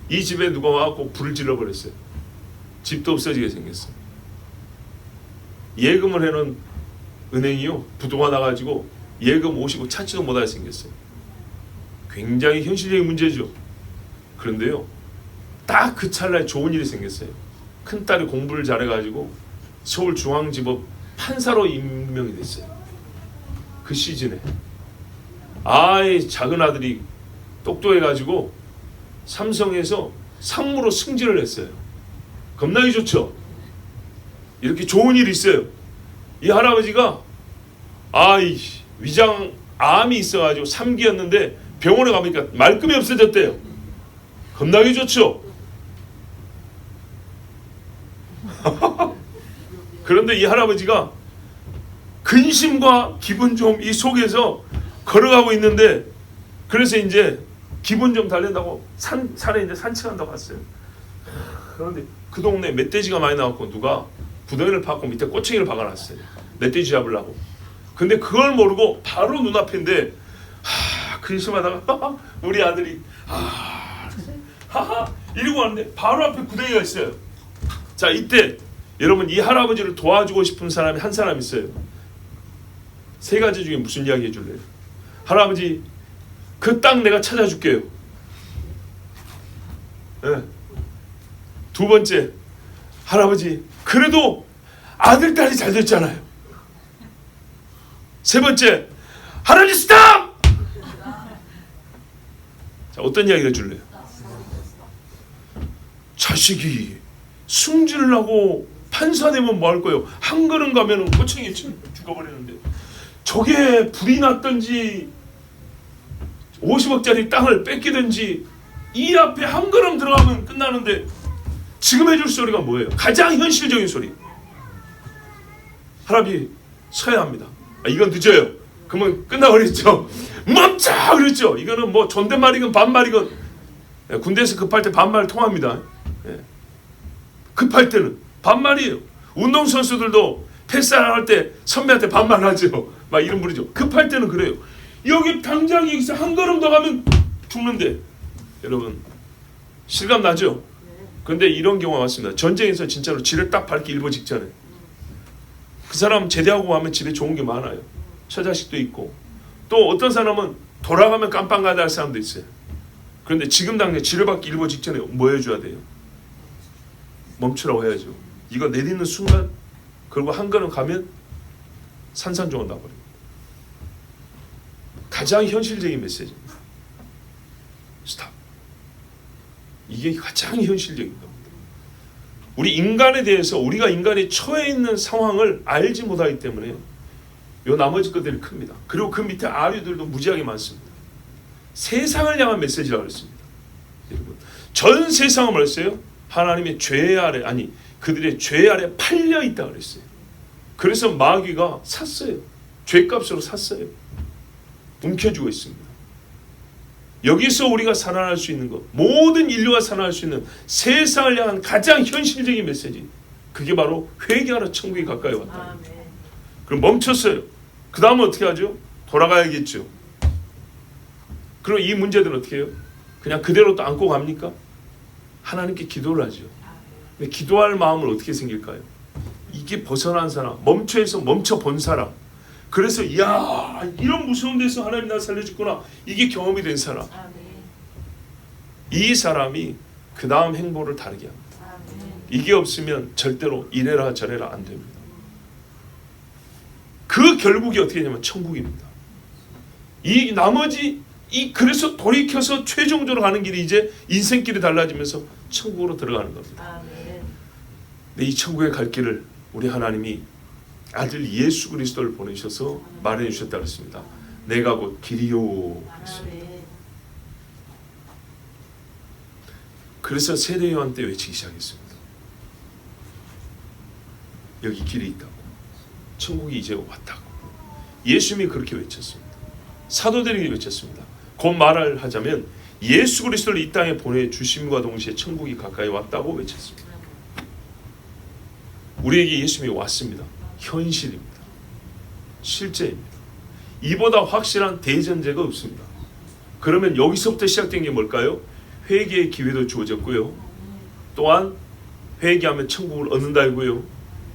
이 집에 누가 와갖고 불을 질러버렸어요. 집도 없어지게 생겼어요. 예금을 해놓은 은행이요, 부도가 나가지고 예금 50억 찾지도 못하게 생겼어요. 굉장히 현실적인 문제죠. 그런데요, 딱 그 찰나에 좋은 일이 생겼어요. 큰딸이 공부를 잘해가지고 서울중앙지법 판사로 임명이 됐어요. 그 시즌에 아이 작은 아들이 똑똑해가지고 삼성에서 상무로 승진을 했어요. 겁나게 좋죠. 이렇게 좋은 일이 있어요. 이 할아버지가 위장암이 있어가지고 3기였는데 병원에 가보니까 말끔히 없어졌대요. 겁나게 좋죠. 그런데 이 할아버지가 근심과 기분 좀 이 속에서 걸어가고 있는데, 그래서 이제 기분 좀 달랜다고 산에 이제 산책한다고 갔어요. 그런데 그 동네 멧돼지가 많이 나왔고 누가 구덩이를 파고 밑에 꼬챙이를 박아놨어요. 멧돼지 잡으려고. 근데 그걸 모르고 바로 눈앞인데 근심하다가 우리 아들이 이러고 왔는데 바로 앞에 구덩이가 있어요. 자, 이때 여러분 이 할아버지를 도와주고 싶은 사람이 한 사람 있어요. 세 가지 중에 무슨 이야기 해줄래요? 할아버지 그 땅 내가 찾아줄게요. 네. 두 번째, 할아버지 그래도 아들 딸이 잘 됐잖아요. 세 번째, 할아버지 스탑! 자, 어떤 이야기를 해줄래요? 자식이 승진을 하고 판사 되면 뭐 할 거예요? 한 걸음 가면 꼬챙이 죽어버리는데, 저게 불이 났든지 50억짜리 땅을 뺏기든지 이 앞에 한 걸음 들어가면 끝나는데 지금 해줄 소리가 뭐예요? 가장 현실적인 소리. 할아버지 서야 합니다. 이건 늦어요. 그러면 끝나버렸죠. 멈춰! 그랬죠. 이거는 뭐 존댓말이건 반말이건, 군대에서 급할 때 반말 통합니다. 급할 때는 반말이에요. 운동선수들도 패스할 때 선배한테 반말하죠. 막 이름 부르죠. 급할 때는 그래요. 여기 당장 여기서 한 걸음 더 가면 죽는데, 여러분 실감 나죠? 그런데 이런 경우가 왔습니다. 전쟁에서 진짜로 지뢰 딱 밟기 일보 직전에 그 사람 제대하고 하면 집에 좋은 게 많아요. 처자식도 있고, 또 어떤 사람은 돌아가면 깜빵 가야 할 사람도 있어요. 그런데 지금 당장 지뢰 밟기 일보 직전에 뭐 해줘야 돼요? 멈추라고 해야죠. 이거 내딛는 순간, 그리고 한 걸음 가면 산산조각 나버려요. 가장 현실적인 메시지입니다. 스탑. 이게 가장 현실적인 겁니다. 우리 인간에 대해서, 우리가 인간이 처해 있는 상황을 알지 못하기 때문에 요 나머지 것들이 큽니다. 그리고 그 밑에 아류들도 무지하게 많습니다. 세상을 향한 메시지라고 했습니다. 여러분, 전 세상을 말했어요. 하나님의 죄 아래, 아니 그들의 죄 아래 팔려 있다 그랬어요. 그래서 마귀가 샀어요. 죄값으로 샀어요. 움켜쥐고 있습니다. 여기서 우리가 살아날 수 있는 것, 모든 인류가 살아날 수 있는 세상을 향한 가장 현실적인 메시지, 그게 바로 회개하라, 천국이 가까이 왔다. 그럼 멈췄어요. 그 다음은 어떻게 하죠? 돌아가야겠죠. 그럼 이 문제들은 어떻게 해요? 그냥 그대로 또 안고 갑니까? 하나님께 기도를 하죠. 근데 기도할 마음을 어떻게 생길까요? 이게 벗어난 사람, 멈춰 본 사람, 그래서 이야, 이런 무서운 데서 하나님 나 살려줬구나, 이게 경험이 된 사람, 이 사람이 그 다음 행보를 다르게 합니다. 이게 없으면 절대로 이래라 저래라 안 됩니다. 그 결국이 어떻게 되냐면 천국입니다. 이 나머지 그래서 돌이켜서 최종적으로 가는 길이 이제 인생길이 달라지면서 천국으로 들어가는 겁니다. 근데 이 천국에 갈 길을 우리 하나님이 아들 예수 그리스도를 보내셔서 마련해 주셨다 그랬습니다. 내가 곧 길이요 그랬습니다. 그래서 세례 요한 때 외치기 시작했습니다. 여기 길이 있다고, 천국이 이제 왔다고. 예수님이 그렇게 외쳤습니다. 사도들이 외쳤습니다. 곧 말을 하자면 예수 그리스도를 이 땅에 보내주심과 동시에 천국이 가까이 왔다고 외쳤습니다. 우리에게 예수님이 왔습니다. 현실입니다. 실제입니다. 이보다 확실한 대전제가 없습니다. 그러면 여기서부터 시작된 게 뭘까요? 회개의 기회도 주어졌고요. 또한 회개하면 천국을 얻는다고요.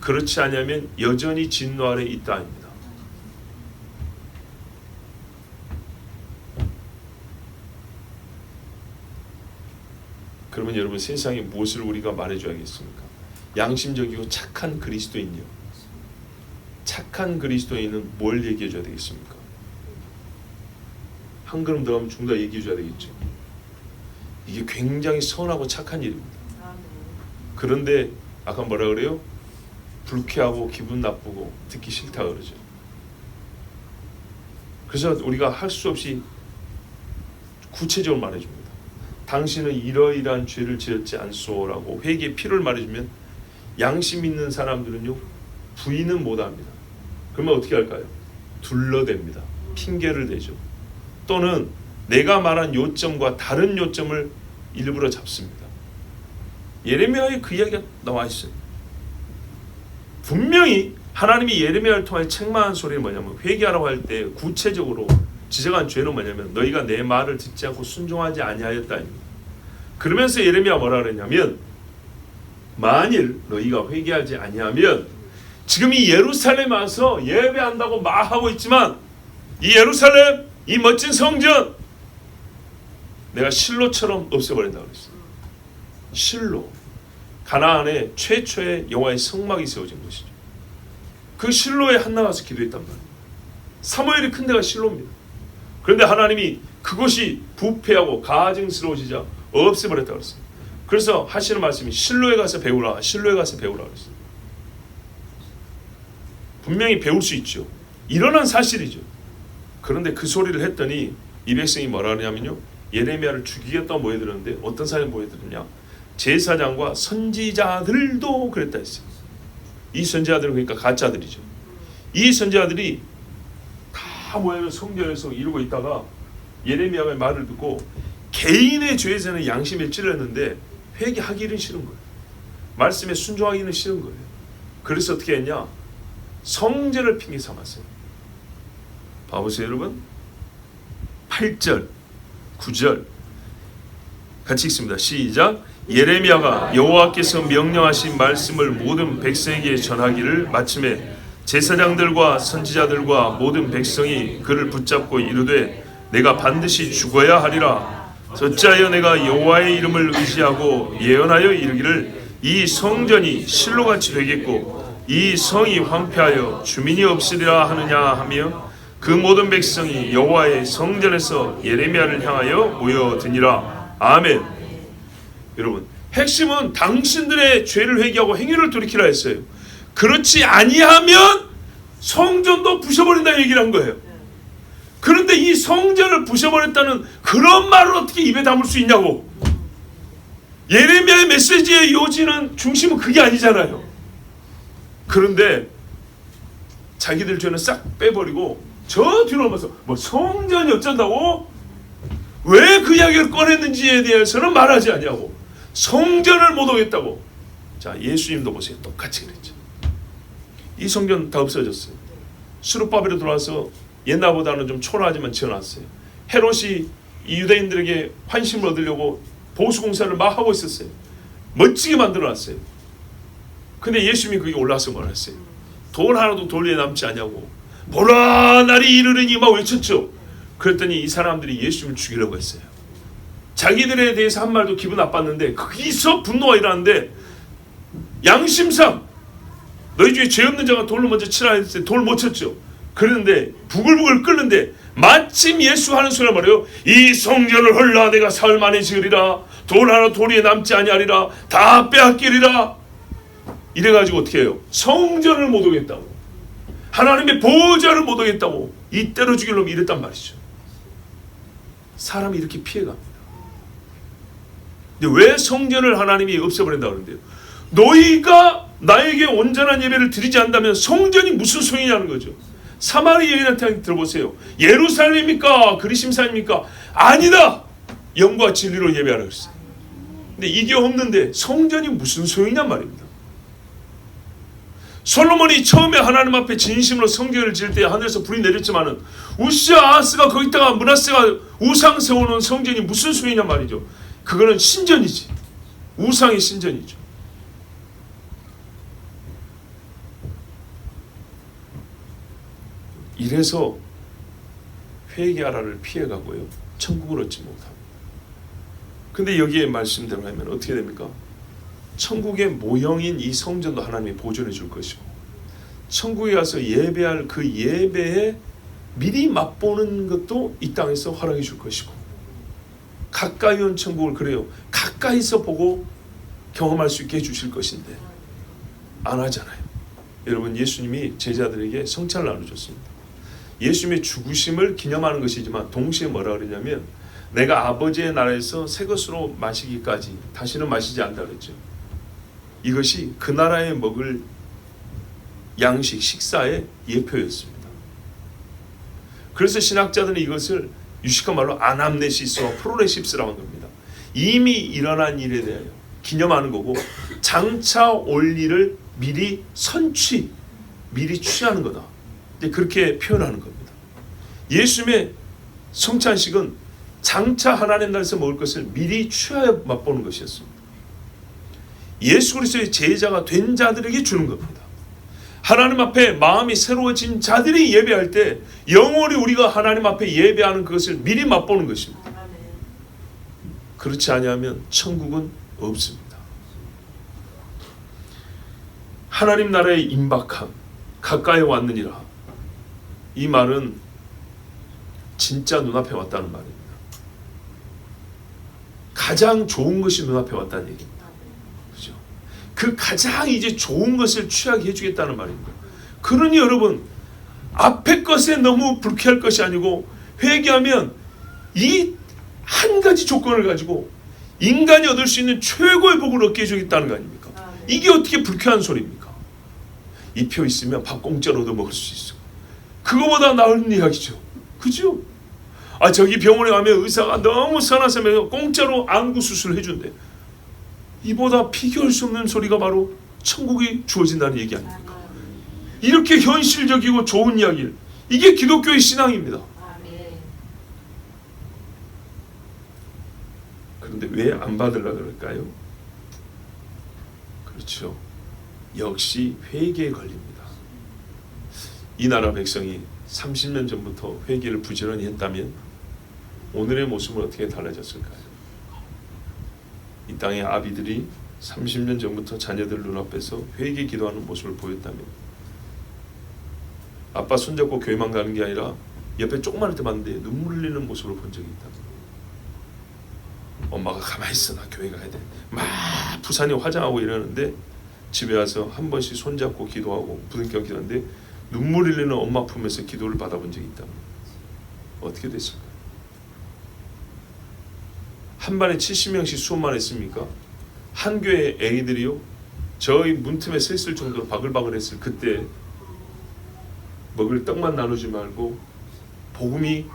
그렇지 않으면 여전히 진노 아래 있다입니다. 그러면 여러분, 세상에 무엇을 우리가 말해줘야겠습니까? 양심적이고 착한 그리스도인이요. 착한 그리스도인은 뭘 얘기해줘야 되겠습니까? 한 걸음 더 가면 좀 더 얘기해줘야 되겠죠. 이게 굉장히 선하고 착한 일입니다. 그런데 아까 뭐라 그래요? 불쾌하고 기분 나쁘고 듣기 싫다 그러죠. 그래서 우리가 할 수 없이 구체적으로 말해줍니다. 당신은 이러이러한 죄를 지었지 않소라고 회개의 필요를 말해주면 양심 있는 사람들은요, 부인은 못합니다. 그러면 어떻게 할까요? 둘러댑니다. 핑계를 대죠. 또는 내가 말한 요점과 다른 요점을 일부러 잡습니다. 예레미야에 그 이야기가 나와 있어요. 분명히 하나님이 예레미야를 통해 책망한 소리는 뭐냐면, 회개하라고 할 때 구체적으로 지적한 죄는 뭐냐면 너희가 내 말을 듣지 않고 순종하지 아니하였다입니다. 그러면서 예레미야 뭐라 그랬냐면, 만일 너희가 회개하지 아니하면, 지금 이 예루살렘에 와서 예배한다고 말하고 있지만 이 예루살렘, 이 멋진 성전 내가 실로처럼 없애버린다고 그랬어요. 실로, 가나안에 최초의 여호와의 성막이 세워진 것이죠. 그 실로에 한나 가서 기도했단 말이에요. 사무엘이 큰 데가 실로입니다. 그런데 하나님이 그것이 부패하고 가증스러워지자 없애버렸다고 그랬어요. 그래서 하시는 말씀이 실로에 가서 배우라, 실로에 가서 배우라 그랬어요. 분명히 배울 수 있죠. 일어난 사실이죠. 그런데 그 소리를 했더니 이 백성이 뭐라 하냐면요, 예레미야를 죽이겠다고 모여들었는데 어떤 사람이 모여들었냐, 제사장과 선지자들도 그랬다 했어요. 이 선지자들은 그러니까 가짜들이죠. 이 선지자들이 다 모여서 성전에서 이루고 있다가 예레미야의 말을 듣고 개인의 죄에서는 양심에 찔렸는데 회개하기는 싫은 거예요. 말씀에 순종하기는 싫은 거예요. 그래서 어떻게 했냐, 성전을 핑계 삼았어요. 봐보세요 여러분, 8절 9절 같이 읽습니다. 시작. 예레미야가 여호와께서 명령하신 말씀을 모든 백성에게 전하기를 마침에 제사장들과 선지자들과 모든 백성이 그를 붙잡고 이르되 내가 반드시 죽어야 하리라. 어찌하여 내가 여호와의 이름을 의지하고 예언하여 이르기를 이 성전이 실로같이 되겠고 이 성이 황폐하여 주민이 없으리라 하느냐 하며 그 모든 백성이 여호와의 성전에서 예레미야를 향하여 모여드니라. 아멘. 여러분, 핵심은 당신들의 죄를 회개하고 행위를 돌이키라 했어요. 그렇지 아니하면 성전도 부셔버린다 얘기를 한 거예요. 그런데 이 성전을 부셔버렸다는 그런 말을 어떻게 입에 담을 수 있냐고. 예레미야의 메시지의 요지는 중심은 그게 아니잖아요. 그런데 자기들 죄는 싹 빼버리고 저 뒤로 넘어서 뭐 성전이 어쩐다고? 왜 그 이야기를 꺼냈는지에 대해서는 말하지 않냐고. 성전을 못 오겠다고. 자, 예수님도 보세요. 똑같이 그랬죠. 이 성전 다 없어졌어요. 수르바벨이 들어와서 옛날보다는 좀 초라하지만 지어놨어요. 헤롯이 이 유대인들에게 환심을 얻으려고 보수공사를 막 하고 있었어요. 멋지게 만들어놨어요. 근데 예수님이 거기 올라와서 뭐라 했어요? 돌 하나도 돌 위에 남지 않냐고. 보라 날이 이르르니 막 외쳤죠. 그랬더니 이 사람들이 예수님을 죽이려고 했어요. 자기들에 대해서 한 말도 기분 나빴는데 거기서 분노가 일어나는데 양심상 너희 중에 죄 없는 자가 돌로 먼저 치라 했을 때 돌 못 쳤죠. 그런데 부글부글 끓는데 마침 예수 하는 소리를 말해요. 이 성전을 헐라 내가 사흘 만에 지으리라. 돌 하나 돌 위에 남지 아니하리라. 다 빼앗기리라. 이래가지고 어떻게 해요? 성전을 못 오겠다고. 하나님의 보좌를 못 오겠다고. 이때로 죽일 놈이 이랬단 말이죠. 사람이 이렇게 피해갑니다. 근데 왜 성전을 하나님이 없애버린다고 그러는데요? 너희가 나에게 온전한 예배를 드리지 않는다면 성전이 무슨 소용이냐는 거죠. 사마리 여인한테 들어보세요. 예루살렘입니까? 그리심산입니까? 아니다. 영과 진리로 예배하라 그랬어요. 근데 이게 없는데 성전이 무슨 소용이냔 말입니다. 솔로몬이 처음에 하나님 앞에 진심으로 성전을 지을 때 하늘에서 불이 내렸지만은 우시아 아하스가 거기다가 므낫세가 우상 세우는 성전이 무슨 소용이냐 말이죠. 그거는 신전이지. 우상의 신전이죠. 이래서 회개하라를 피해가고요. 천국을 얻지 못합니다. 근데 여기에 말씀대로 하면 어떻게 됩니까? 천국의 모형인 이 성전도 하나님이 보존해 줄 것이고 천국에 가서 예배할 그 예배에 미리 맛보는 것도 이 땅에서 허락해 줄 것이고 가까이 온 천국을 그래요. 가까이서 보고 경험할 수 있게 해주실 것인데 안 하잖아요. 여러분 예수님이 제자들에게 성찬을 나눠줬습니다. 예수님의 죽으심을 기념하는 것이지만 동시에 뭐라 그러냐면 내가 아버지의 나라에서 새 것으로 마시기까지 다시는 마시지 않는다 그랬죠. 이것이 그 나라에 먹을 양식, 식사의 예표였습니다. 그래서 신학자들은 이것을 유식한 말로 아남네시스와 프로레십스라고 하는 겁니다. 이미 일어난 일에 대하여 기념하는 거고 장차 올 일을 미리 미리 취하는 거다. 그렇게 표현하는 겁니다. 예수님의 성찬식은 장차 하나님 나라에서 먹을 것을 미리 취하여 맛보는 것이었습니다. 예수 그리스도의 제자가 된 자들에게 주는 겁니다. 하나님 앞에 마음이 새로워진 자들이 예배할 때 영원히 우리가 하나님 앞에 예배하는 그것을 미리 맛보는 것입니다. 그렇지 아니하면 천국은 없습니다. 하나님 나라의 임박함, 가까이 왔느니라. 이 말은 진짜 눈앞에 왔다는 말입니다. 가장 좋은 것이 눈앞에 왔다는 얘기입니다. 그죠? 그 가장 이제 좋은 것을 취하게 해주겠다는 말입니다. 그러니 여러분 앞에 것에 너무 불쾌할 것이 아니고 회개하면 이 한 가지 조건을 가지고 인간이 얻을 수 있는 최고의 복을 얻게 해주겠다는 거 아닙니까? 이게 어떻게 불쾌한 소리입니까? 이 표 있으면 밥 공짜로 얻어 먹을 수 있어. 그거보다 나은 이야기죠. 그죠? 저기 병원에 가면 의사가 너무 선하서 공짜로 안구 수술을 해준대. 이보다 비교할 수 없는 소리가 바로 천국이 주어진다는 얘기 아닙니까? 이렇게 현실적이고 좋은 이야기를, 이게 기독교의 신앙입니다. 그런데 왜 안 받으려고 그럴까요? 그렇죠. 역시 회개에 걸립니다. 이 나라 백성이 30년 전부터 회개를 부지런히 했다면 오늘의 모습은 어떻게 달라졌을까요? 이 땅의 아비들이 30년 전부터 자녀들 눈앞에서 회개 기도하는 모습을 보였다면 아빠 손잡고 교회만 가는 게 아니라 옆에 조그마할 때 봤는데 눈물 흘리는 모습을 본 적이 있다. 엄마가 가만히 있어, 나 교회 가야 돼. 막 부산에 화장하고 이러는데 집에 와서 한 번씩 손잡고 기도하고 부둥켜 기도하는데 눈물 흘리는 엄마 품에서 기도를 받아본 적이 있다. 어떻게 됐을까요? 한 반에 70명씩 수업만 했습니까? 한 교회 애기들이요, 저희 문틈에 서 있을 정도로 바글바글했을 그때 먹을 떡만 나누지 말고 복음이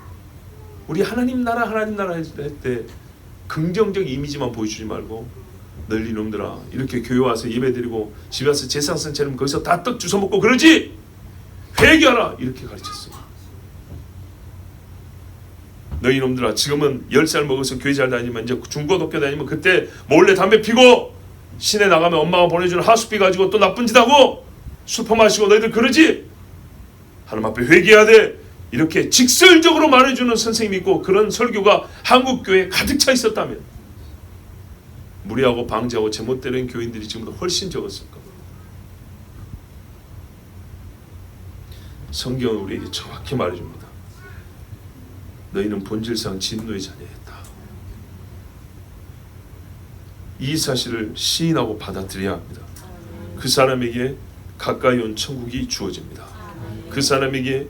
우리 하나님 나라 할 때 긍정적 이미지만 보여주지 말고, 널 이놈들아, 이렇게 교회 와서 예배드리고 집에 와서 제사상 차리면 거기서 다 떡 주워 먹고 그러지, 회개하라, 이렇게 가르쳤어요. 너희 놈들아, 지금은 10살 먹어서 교회 잘 다니면, 이제 중고등학교 다니면 그때 몰래 담배 피고 시내 나가면 엄마가 보내주는 하숙비 가지고 또 나쁜 짓 하고 술 퍼마시고 너희들 그러지? 하나님 앞에 회개해야 돼. 이렇게 직설적으로 말해주는 선생님이 있고, 그런 설교가 한국 교회에 가득 차 있었다면 무리하고 방지하고 제멋대로인 교인들이 지금보다 훨씬 적었을 겁니다. 성경은 우리에게 정확히 말해줍니다. 너희는 본질상 진노의 자녀였다. 이 사실을 시인하고 받아들여야 합니다. 그 사람에게 가까이 온 천국이 주어집니다. 그 사람에게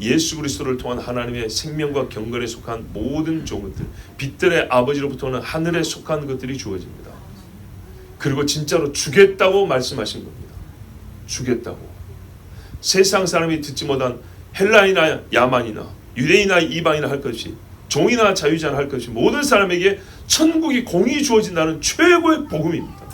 예수 그리스도를 통한 하나님의 생명과 경건에 속한 모든 좋은 것들, 빛들의 아버지로부터 오는 하늘에 속한 것들이 주어집니다. 그리고 진짜로 주겠다고 말씀하신 겁니다. 주겠다고. 세상 사람이 듣지 못한 헬라이나 야만이나 유대인이나 이방이나 할 것이, 종이나 자유자나 할 것이, 모든 사람에게 천국이 공이 주어진다는 최고의 복음입니다.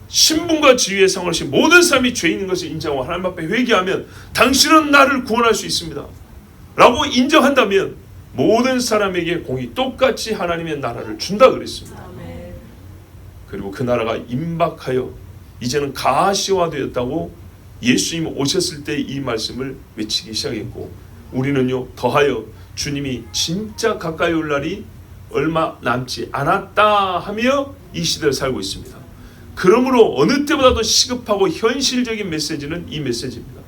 신분과 지위에 상관없이 모든 사람이 죄인인 것을 인정하고 하나님 앞에 회개하면 당신은 나를 구원할 수 있습니다 라고 인정한다면 모든 사람에게 공이 똑같이 하나님의 나라를 준다 그랬습니다. 그리고 그 나라가 임박하여 이제는 가시화되었다고 예수님 오셨을 때 이 말씀을 외치기 시작했고, 우리는요 더하여 주님이 진짜 가까이 올 날이 얼마 남지 않았다 하며 이 시대를 살고 있습니다. 그러므로 어느 때보다도 시급하고 현실적인 메시지는 이 메시지입니다.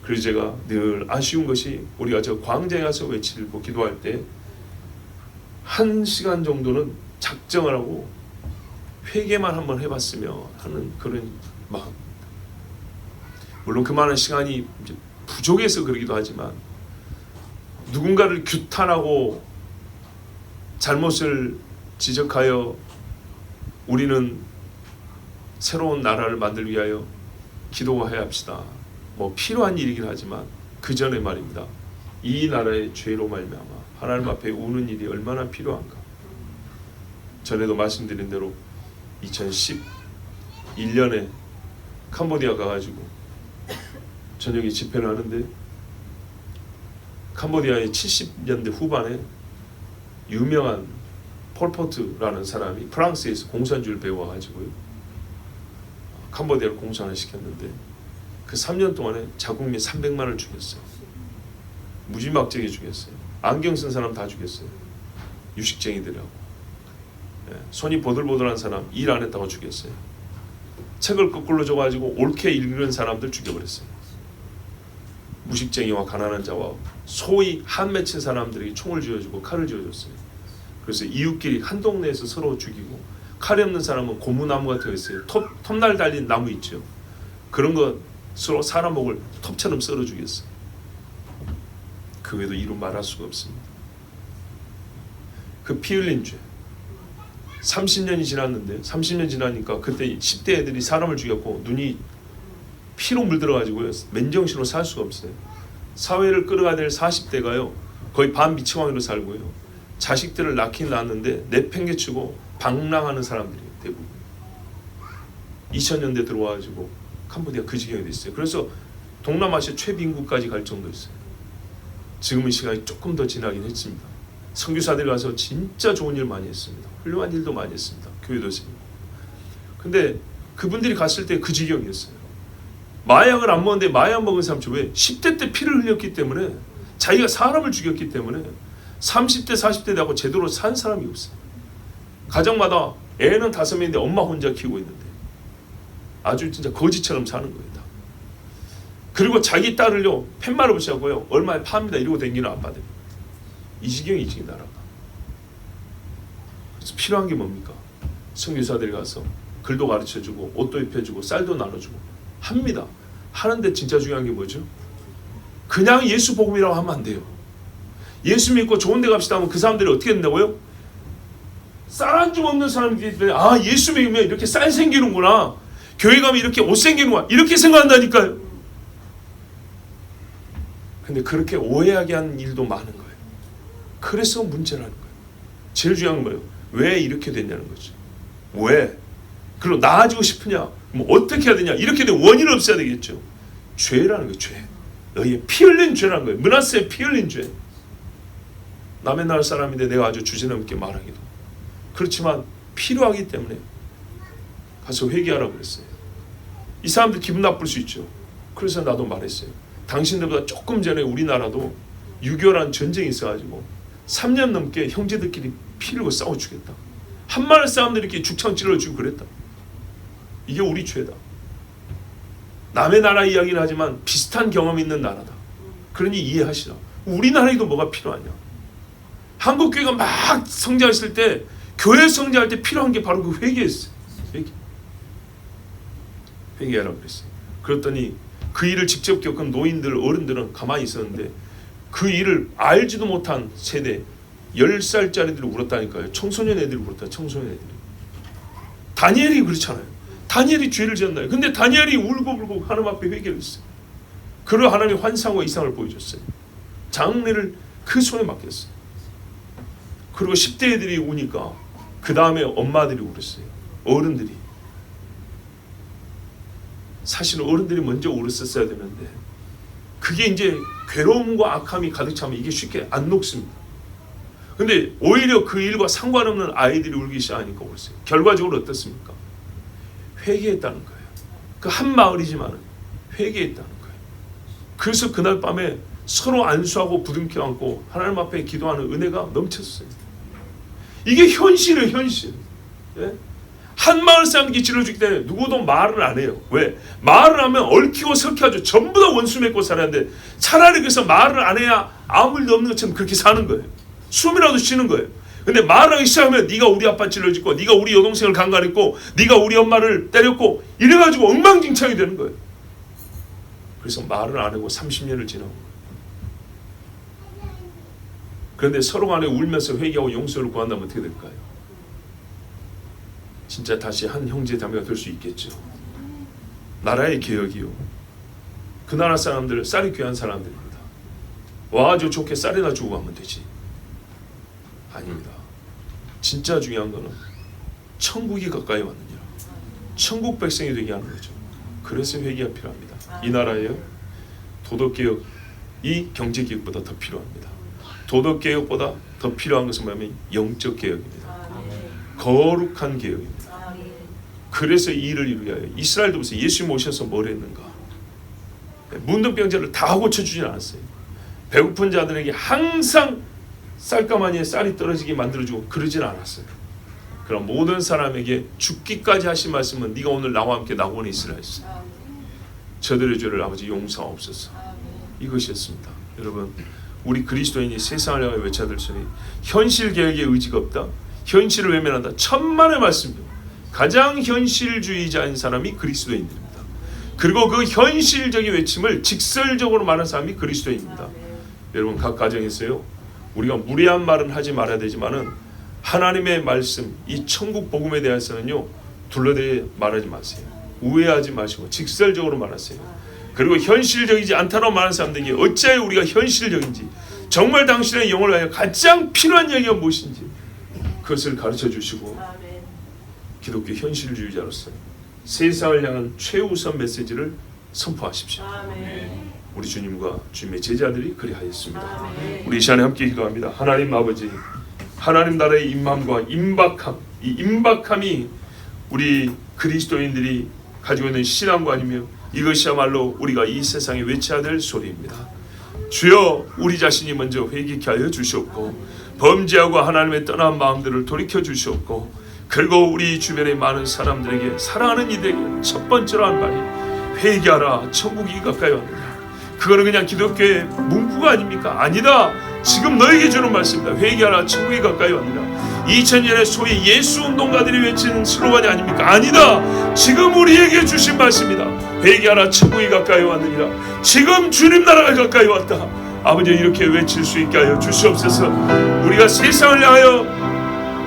그래서 제가 늘 아쉬운 것이, 우리가 저 광장에 가서 외치고 기도할 때 1시간 정도는 작정을 하고 회개만 한번 해봤으면 하는 그런 마음. 물론 그 많은 시간이 이제 부족해서 그러기도 하지만, 누군가를 규탄하고 잘못을 지적하여 우리는 새로운 나라를 만들기 위하여 기도해야 합시다. 뭐 필요한 일이긴 하지만 그 전에 말입니다. 이 나라의 죄로 말미암아 하나님 앞에 우는 일이 얼마나 필요한가. 전에도 말씀드린 대로 2011년에 캄보디아 가가지고 저녁에 집회를 하는데, 캄보디아의 70년대 후반에 유명한 폴포트라는 사람이 프랑스에서 공산주의를 배워가지고요, 캄보디아를 공산을 시켰는데 그 3년 동안에 자국민 300만을 죽였어요. 무지막지하게 죽였어요. 안경 쓴 사람 다 죽였어요. 유식쟁이들하고, 손이 보들보들한 사람, 일 안 했다고 죽였어요. 책을 거꾸로 줘가지고 옳게 읽는 사람들 죽여버렸어요. 무식쟁이와 가난한 자와 소위 한 맺힌 사람들에게 총을 쥐어주고 칼을 쥐어줬어요. 그래서 이웃끼리 한 동네에서 서로 죽이고, 칼이 없는 사람은 고무나무 같은 거 있어요. 톱날 달린 나무 있죠. 그런 거 서로 사람 목을 톱처럼 썰어 죽였어요. 그 외에도 이루 말할 수가 없습니다. 그 피 흘린 죄 30년이 지났는데, 30년 지나니까 그때 10대 애들이 사람을 죽였고 눈이 피로 물들어가지고요, 맨정신으로 살 수가 없어요. 사회를 끌어가야 될 40대가요 거의 반미치광이로 살고요, 자식들을 낳긴 낳았는데 내팽개치고 방랑하는 사람들이에요. 대부분 2000년대 들어와가지고 캄보디아 그 지경이 됐어요. 그래서 동남아시아 최빈국까지 갈 정도였어요. 지금은 시간이 조금 더 지나긴 했습니다. 선교사들 가서 진짜 좋은 일 많이 했습니다. 훌륭한 일도 많이 했습니다. 교회도 세우고. 근데 그분들이 갔을 때 그 지경이었어요. 마약을 안 먹었는데 마약 먹은 사람 왜? 10대 때 피를 흘렸기 때문에, 자기가 사람을 죽였기 때문에 30대 40대 되고 제대로 산 사람이 없어요. 가정마다 애는 5명인데 엄마 혼자 키우고 있는데 아주 진짜 거지처럼 사는 거예요. 다. 그리고 자기 딸을요 팻말을 붙이고요 얼마에 팝니다 이러고 다니는 아빠들. 이 지경이지 나라가. 그래서 필요한 게 뭡니까? 선교사들이 가서 글도 가르쳐주고 옷도 입혀주고 쌀도 나눠주고 합니다. 하는데 진짜 중요한 게 뭐죠? 그냥 예수 복음이라고 하면 안 돼요. 예수 믿고 좋은 데 갑시다 하면 그 사람들이 어떻게 된다고요? 쌀 한 줌 없는 사람들이 예수 믿으면 이렇게 쌀 생기는구나, 교회 가면 이렇게 옷 생기는구나, 이렇게 생각한다니까요. 근데 그렇게 오해하게 하는 일도 많은 거예요. 그래서 문제라는 거예요. 제일 중요한 건 뭐예요? 왜 이렇게 됐냐는 거죠. 왜? 그리고 나아지고 싶으냐? 뭐 어떻게 해야 되냐? 이렇게 된 원인은 없어야 되겠죠. 죄라는 거예요. 죄. 너희의 피 흘린 죄라는 거예요. 므낫세의 피 흘린 죄. 남의 나라 사람인데 내가 아주 주제넘게 말하기도. 그렇지만 필요하기 때문에 가서 회개하라고 그랬어요. 이 사람들 기분 나쁠 수 있죠. 그래서 나도 말했어요. 당신들보다 조금 전에 우리나라도 6.25라는 전쟁이 있어가지고 3년 넘게 형제들끼리 피 흘리고 싸워 죽였다. 한마을 사람들이 이렇게 죽창 찔러주고 그랬다. 이게 우리 죄다. 남의 나라 이야기를 하지만 비슷한 경험이 있는 나라다. 그러니 이해하시라. 우리나라에도 뭐가 필요하냐. 한국교회가 막 성장했을 때, 교회 성장할 때 필요한 게 바로 그 회개였어요. 회개하라고 그랬어요. 그랬더니 그 일을 직접 겪은 노인들, 어른들은 가만히 있었는데 그 일을 알지도 못한 세대 10살짜리들이 울었다니까요. 청소년 애들이 울었다. 청소년 애들이. 다니엘이 그렇잖아요. 다니엘이 죄를 지었나요? 근데 다니엘이 울고 하나님 앞에 회개를 했어요. 그리고 하나님이 환상과 이상을 보여줬어요. 장례를 그 손에 맡겼어요. 그리고 10대 애들이 우니까 그 다음에 엄마들이 울었어요. 어른들이. 사실 어른들이 먼저 울었었어야 되는데 그게 이제 괴로움과 악함이 가득 차면 이게 쉽게 안 녹습니다. 근데 오히려 그 일과 상관없는 아이들이 울기 시작하니까 울었어요. 결과적으로 어떻습니까? 회개했다는 거예요. 그 한 마을이지만 회개했다는 거예요. 그래서 그날 밤에 서로 안수하고 부둥켜 안고 하나님 앞에 기도하는 은혜가 넘쳤어요. 이게 현실이에요. 현실. 예? 한 마을 사람들이 찔러주기 때문에 누구도 말을 안 해요. 왜? 말을 하면 얽히고 설키하죠. 전부 다 원수 맺고 살아야 하는데 차라리 그래서 말을 안 해야 아무 일도 없는 것처럼 그렇게 사는 거예요. 숨이라도 쉬는 거예요. 근데 말하기 시작하면 네가 우리 아빠 찔러짓고 네가 우리 여동생을 강간했고 네가 우리 엄마를 때렸고 이래가지고 엉망진창이 되는 거예요. 그래서 말을 안 하고 30년을 지나고 그런데 서로 간에 울면서 회개하고 용서를 구한다면 어떻게 될까요? 진짜 다시 한 형제 자매가 될 수 있겠죠. 나라의 개혁이요. 그 나라 사람들 쌀이 귀한 사람들입니다. 와가지고 좋게 쌀이나 주고 가면 되지. 아닙니다. 진짜 중요한 거는 천국이 가까이 왔느냐. 천국 백성이 되게 하는 거죠. 그래서 회개가 필요합니다. 이 나라에요. 도덕개혁이 경제개혁보다 더 필요합니다. 도덕개혁보다 더 필요한 것은 뭐냐면 영적 개혁입니다. 거룩한 개혁입니다. 그래서 이 일을 이루게 하여 이스라엘도 보세요. 예수님 오셔서 뭘 했는가. 문둥병자를 다 고쳐주진 않았어요. 배고픈 자들에게 항상 쌀가마니에 쌀이 떨어지게 만들어주고 그러진 않았어요. 그럼 모든 사람에게 죽기까지 하신 말씀은 네가 오늘 나와 함께 낙원에 있으라 했어요. 저들의 죄를 아버지 용서하옵소서. 이것이었습니다. 여러분, 우리 그리스도인이 세상을 향해 외쳐야 될 소리, 현실 개혁에 의지가 없다, 현실을 외면한다. 천만의 말씀이요. 가장 현실주의자인 사람이 그리스도인입니다. 그리고 그 현실적인 외침을 직설적으로 말하는 사람이 그리스도인입니다. 여러분, 각 가정에서요, 우리가 무례한 말은 하지 말아야 되지만은 하나님의 말씀, 이 천국 복음에 대해서는요, 둘러대 말하지 마세요. 우회하지 마시고 직설적으로 말하세요. 그리고 현실적이지 않다고 말하는 사람들에게 어찌하여 우리가 현실적인지, 정말 당신의 영혼을 위하여 가장 필요한 얘기가 무엇인지 그것을 가르쳐 주시고, 기독교 현실주의자로서 세상을 향한 최우선 메시지를 선포하십시오. 우리 주님과 주님의 제자들이 그리하였습니다. 우리 이 시간에 함께 기도합니다. 하나님 아버지, 하나님 나라의 임함과 임박함, 이 임박함이 우리 그리스도인들이 가지고 있는 신앙관이며 이것이야말로 우리가 이 세상에 외쳐야 될 소리입니다. 주여, 우리 자신이 먼저 회개케 하여 주시옵고 범죄하고 하나님의 떠난 마음들을 돌이켜 주시옵고, 그리고 우리 주변의 많은 사람들에게, 사랑하는 이들에게 첫 번째로 한 말이 회개하라, 천국이 가까이 왔느냐. 그거는 그냥 기독교의 문구가 아닙니까? 아니다. 지금 너에게 주는 말씀입니다. 회개하라, 천국이 가까이 왔느냐. 2000년에 소위 예수 운동가들이 외친 슬로건이 아닙니까? 아니다. 지금 우리에게 주신 말씀이다. 회개하라, 천국이 가까이 왔느니라. 지금 주님 나라가 가까이 왔다. 아버지, 이렇게 외칠 수 있게 하여 주시옵소서. 우리가 세상을 향하여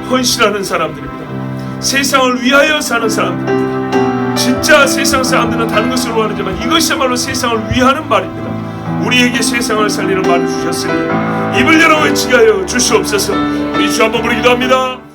헌신하는 사람들입니다. 세상을 위하여 사는 사람들입니다. 진짜 세상 사람들은 다른 것을 원하지만 이것이야말로 세상을 위하는 말입니다. 우리에게 세상을 살리는 말을 주셨으니 입을 열어 외치게 하여 주시옵소서. 우리 주 한번 부르기도 합니다.